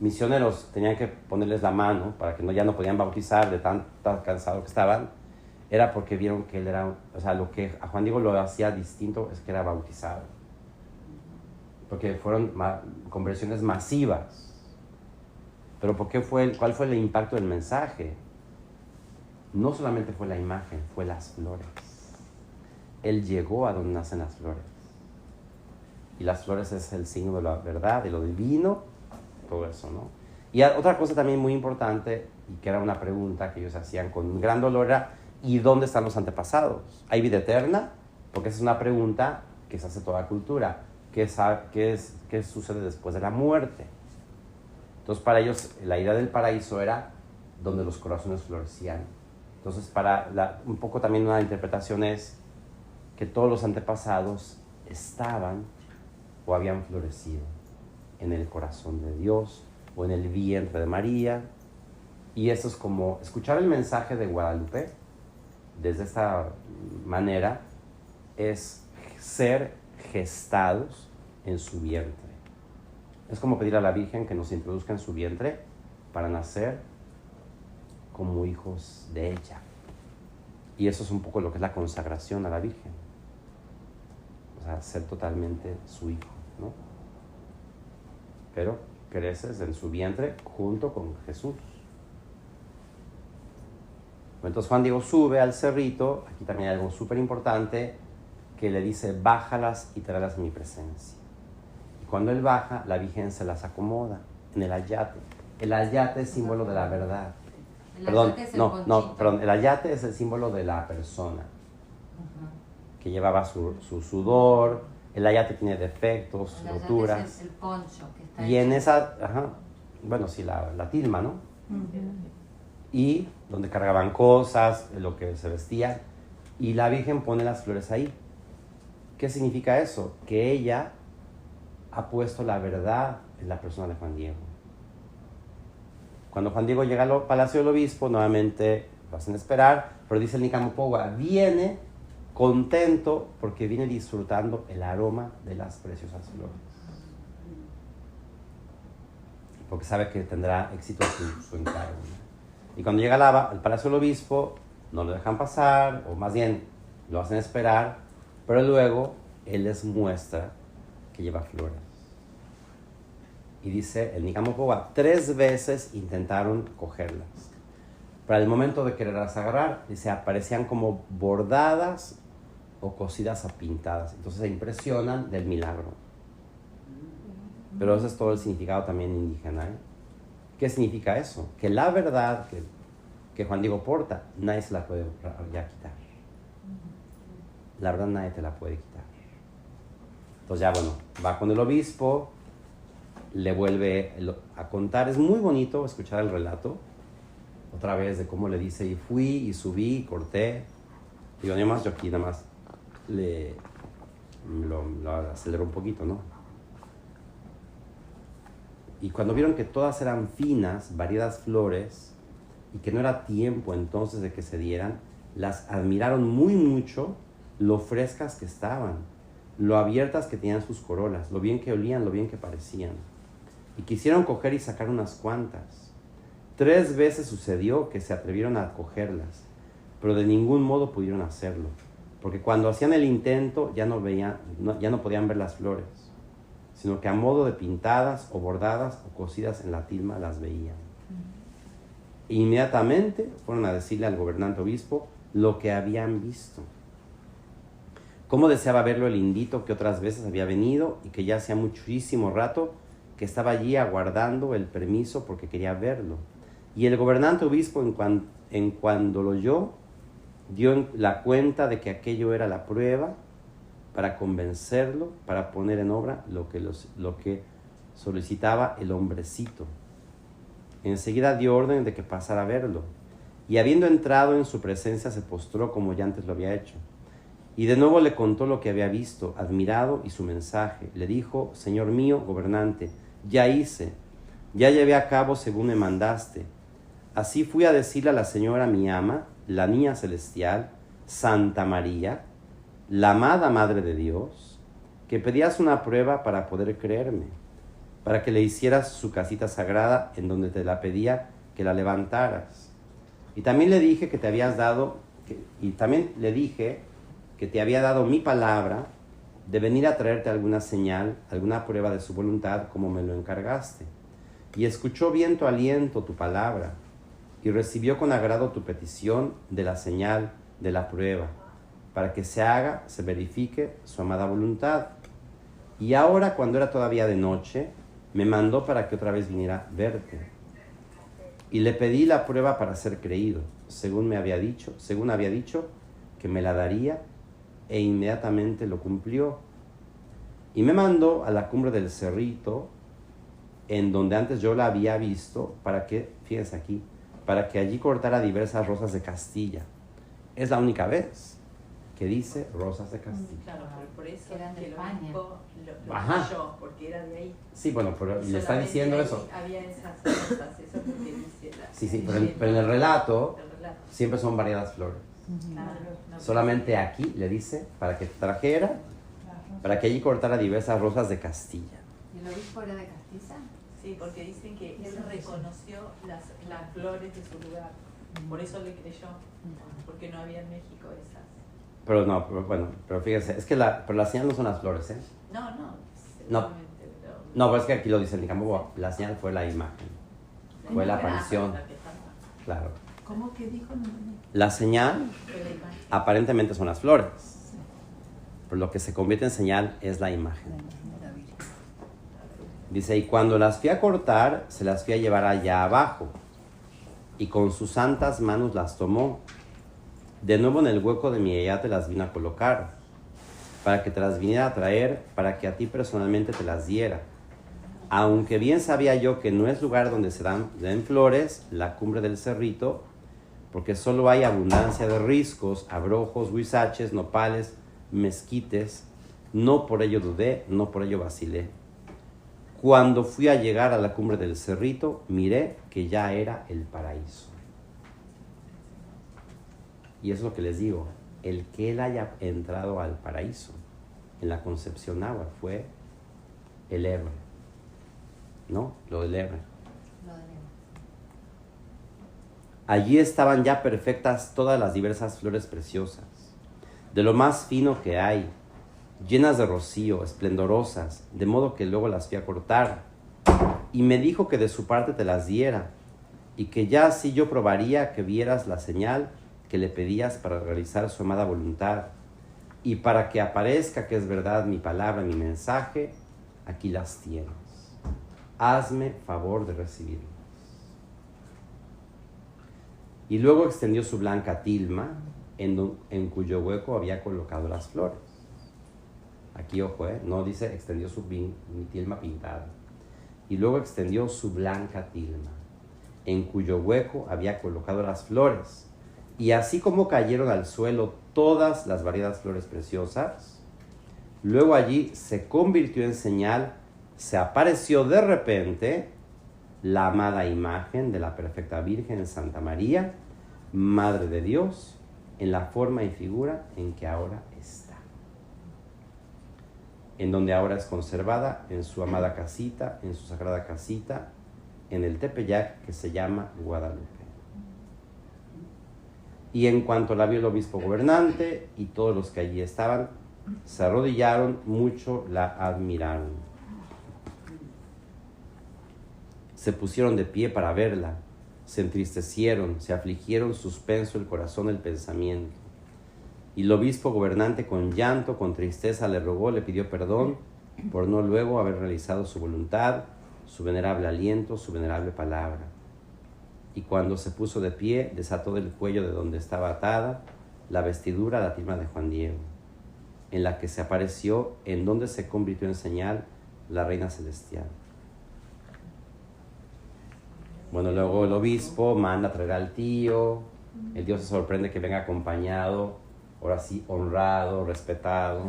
misioneros tenían que ponerles la mano para que ya no podían bautizar de tan cansados que estaban, era porque vieron que él era, o sea, lo que a Juan Diego lo hacía distinto es que era bautizado. Porque fueron conversiones masivas. Pero ¿cuál fue el impacto del mensaje? No solamente fue la imagen, fue las flores. Él llegó a donde nacen las flores. Y las flores es el signo de la verdad, de lo divino, todo eso, ¿no? Y otra cosa también muy importante, y que era una pregunta que ellos hacían con gran dolor, era ¿y dónde están los antepasados? ¿Hay vida eterna? Porque esa es una pregunta que se hace toda cultura. ¿Qué sucede después de la muerte? Entonces para ellos la idea del paraíso era donde los corazones florecían. Entonces un poco también una interpretación es que todos los antepasados estaban o habían florecido en el corazón de Dios o en el vientre de María. Y eso es como escuchar el mensaje de Guadalupe desde esta manera, es ser gestados en su vientre. Es como pedir a la Virgen que nos introduzca en su vientre para nacer como hijos de ella. Y eso es un poco lo que es la consagración a la Virgen. O sea, ser totalmente su hijo, ¿no? Pero creces en su vientre junto con Jesús. Entonces Juan Diego sube al cerrito, aquí también hay algo súper importante, que le dice, bájalas y tráelas a mi presencia. Y cuando él baja, la Virgen se las acomoda en el ayate. El ayate es símbolo de la verdad. El ayate es el símbolo de la persona, que llevaba su sudor. El ayate tiene defectos, roturas. Es el poncho que está y en esa, la tilma, ¿no? Y donde cargaban cosas, lo que se vestía, y la Virgen pone las flores ahí. ¿Qué significa eso? Que ella ha puesto la verdad en la persona de Juan Diego. Cuando Juan Diego llega al palacio del obispo, nuevamente lo hacen esperar, pero dice el Nicamopowa, viene contento porque viene disfrutando el aroma de las preciosas flores. Porque sabe que tendrá éxito su encargo, ¿no? Y cuando llega al palacio del obispo, no lo dejan pasar, o más bien lo hacen esperar, pero luego él les muestra que lleva flores. Y dice el Nicamopowa, 3 veces intentaron cogerlas. Para el momento de quererlas agarrar, dice, aparecían como bordadas o cosidas a pintadas. Entonces se impresionan del milagro. Pero ese es todo el significado también indígena, ¿eh? ¿Qué significa eso? Que la verdad que Juan Diego porta, nadie se la puede ya quitar. La verdad nadie te la puede quitar. Entonces ya va con el obispo, le vuelve a contar. Es muy bonito escuchar el relato, otra vez, de cómo le dice, y fui, y subí, y corté. Digo, nada más yo aquí, nada más lo aceleró un poquito, ¿no? Y cuando vieron que todas eran finas, variadas flores, y que no era tiempo entonces de que se dieran, las admiraron muy mucho lo frescas que estaban, lo abiertas que tenían sus corolas, lo bien que olían, lo bien que parecían. Y quisieron coger y sacar unas cuantas. 3 veces sucedió que se atrevieron a cogerlas, pero de ningún modo pudieron hacerlo, porque cuando hacían el intento ya no podían ver las flores, sino que a modo de pintadas o bordadas o cosidas en la tilma las veían. Inmediatamente fueron a decirle al gobernante obispo lo que habían visto. Cómo deseaba verlo el indito que otras veces había venido y que ya hacía muchísimo rato que estaba allí aguardando el permiso porque quería verlo. Y el gobernante obispo, en cuando lo oyó, dio la cuenta de que aquello era la prueba para convencerlo, para poner en obra lo que solicitaba el hombrecito. Enseguida dio orden de que pasara a verlo, y habiendo entrado en su presencia se postró como ya antes lo había hecho. Y de nuevo le contó lo que había visto, admirado, y su mensaje. Le dijo: Señor mío, gobernante, ya hice, ya llevé a cabo según me mandaste. Así fui a decirle a la señora mi ama, la niña celestial, Santa María, la amada Madre de Dios, que pedías una prueba para poder creerme, para que le hicieras su casita sagrada en donde te la pedía que la levantaras. Y también le dije que te habías dado, que te había dado mi palabra de venir a traerte alguna señal, alguna prueba de su voluntad, como me lo encargaste. Y escuchó bien tu aliento, tu palabra, y recibió con agrado tu petición de la señal, de la prueba, para que se haga, se verifique su amada voluntad. Y ahora, cuando era todavía de noche, me mandó para que otra vez viniera a verte. Y le pedí la prueba para ser creído, según había dicho, que me la daría, e inmediatamente lo cumplió. Y me mandó a la cumbre del cerrito, en donde antes yo la había visto, para que, fíjense aquí, para que allí cortara diversas rosas de Castilla. Es la única vez que dice rosas de Castilla. Claro, pero por eso Eran de que España. lo Ajá. yo, porque era de ahí. Sí, bueno, pero Y le está solamente diciendo ahí eso. Había esas rosas, eso es lo que dice la... Sí, pero en el relato el relato. siempre son variadas flores. Claro, no, Solamente aquí le dice para que trajera, para que allí cortara diversas rosas de Castilla. ¿Y el obispo era de Castiza? Sí, porque dicen que él reconoció las flores de su lugar. Por eso le creyó, porque no había en México esas. Pero no, pero fíjense, es que pero la señal no son las flores, ¿eh? No, No, pero es que aquí lo dice en Nicambo, la señal fue la imagen, fue la aparición, claro. ¿Cómo que dijo? La señal aparentemente son las flores, pero lo que se convierte en señal es la imagen. Dice, y cuando las fui a cortar, se las fui a llevar allá abajo, y con sus santas manos las tomó. De nuevo en el hueco de mi ayate las vino a colocar, para que te las viniera a traer, para que a ti personalmente te las diera. Aunque bien sabía yo que no es lugar donde se den flores, la cumbre del cerrito, porque solo hay abundancia de riscos, abrojos, huizaches, nopales, mezquites. No por ello dudé, no por ello vacilé. Cuando fui a llegar a la cumbre del cerrito, miré que ya era el paraíso. Y es lo que les digo, el que él haya entrado al paraíso en la concepción náhuatl fue el héroe, ¿no? Lo del héroe. Allí estaban ya perfectas todas las diversas flores preciosas, de lo más fino que hay, llenas de rocío, esplendorosas, de modo que luego las fui a cortar. Y me dijo que de su parte te las diera, y que ya así yo probaría que vieras la señal que le pedías para realizar su amada voluntad, y para que aparezca que es verdad mi palabra, mi mensaje, aquí las tienes. Hazme favor de recibirlas. Y luego extendió su blanca tilma, en cuyo hueco había colocado las flores. Aquí, ojo, no dice extendió su tilma pintada. y luego extendió su blanca tilma, en cuyo hueco había colocado las flores. Y así como cayeron al suelo todas las variadas flores preciosas, luego allí se convirtió en señal, se apareció de repente la amada imagen de la perfecta Virgen Santa María, Madre de Dios, en la forma y figura en que ahora está, en donde ahora es conservada en su amada casita, en su sagrada casita, en el Tepeyac que se llama Guadalupe. Y en cuanto la vio el obispo gobernante y todos los que allí estaban, se arrodillaron, mucho la admiraron. Se pusieron de pie para verla, se entristecieron, se afligieron, suspenso el corazón, el pensamiento. Y el obispo gobernante con llanto, con tristeza le rogó, le pidió perdón por no luego haber realizado su voluntad, su venerable aliento, su venerable palabra. Y cuando se puso de pie, desató del cuello de donde estaba atada la vestidura, la tilma de Juan Diego, en la que se apareció, en donde se convirtió en señal la reina celestial. Bueno, luego el obispo manda a traer al tío, el tío se sorprende que venga acompañado, ahora sí, honrado, respetado,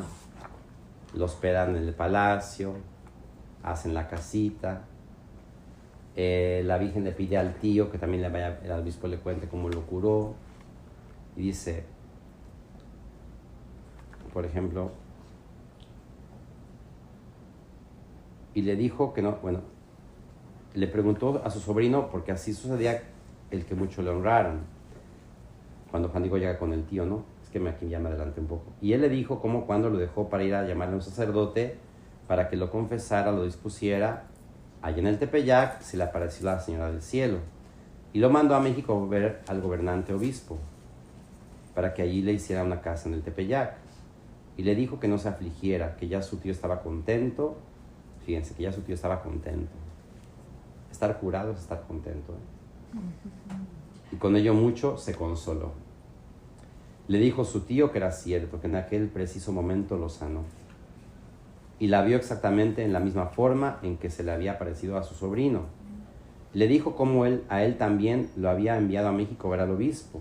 lo hospedan en el palacio, hacen la casita. La Virgen le pide al tío que también el obispo le cuente cómo lo curó. Y dice, por ejemplo, y le dijo que no, bueno, le preguntó a su sobrino, porque así sucedía el que mucho le honraron. Cuando Juan Diego llega con el tío, ¿no? Es que aquí ya me adelanté un poco. Y él le dijo cómo cuando lo dejó para ir a llamarle a un sacerdote para que lo confesara, lo dispusiera. Allá en el Tepeyac se le apareció la Señora del Cielo y lo mandó a México a ver al gobernante obispo para que allí le hiciera una casa en el Tepeyac. Y le dijo que no se afligiera, que ya su tío estaba contento. Fíjense, que ya su tío estaba contento. Estar curado es estar contento, ¿eh? Y con ello mucho se consoló. Le dijo su tío que era cierto, que en aquel preciso momento lo sanó. Y la vio exactamente en la misma forma en que se le había aparecido a su sobrino. Le dijo cómo a él también lo había enviado a México a ver al obispo,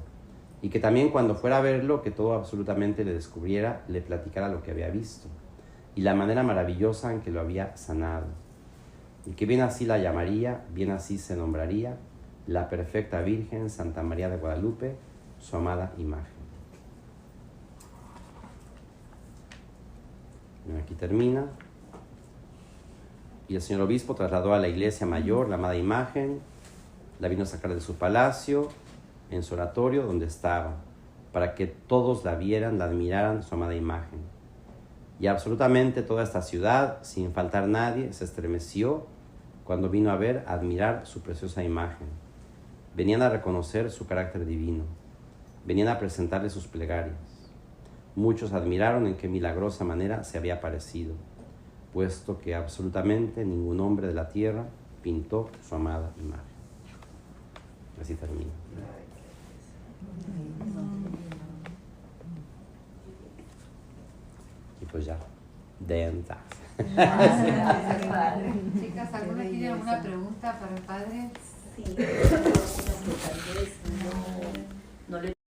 y que también cuando fuera a verlo, que todo absolutamente le descubriera, le platicara lo que había visto, y la manera maravillosa en que lo había sanado, y que bien así la llamaría, bien así se nombraría, la perfecta Virgen Santa María de Guadalupe, su amada imagen. Aquí termina. Y el señor obispo trasladó a la iglesia mayor la amada imagen, la vino a sacar de su palacio, en su oratorio donde estaba, para que todos la vieran, la admiraran, su amada imagen. Y absolutamente toda esta ciudad, sin faltar nadie, se estremeció cuando vino a ver, a admirar su preciosa imagen. Venían a reconocer su carácter divino, venían a presentarle sus plegarias. Muchos admiraron en qué milagrosa manera se había aparecido, puesto que absolutamente ningún hombre de la tierra pintó su amada imagen. Así termina. Y pues ya, dentas. Chicas, ¿alguna tiene alguna pregunta para el padre? Sí, tal vez no le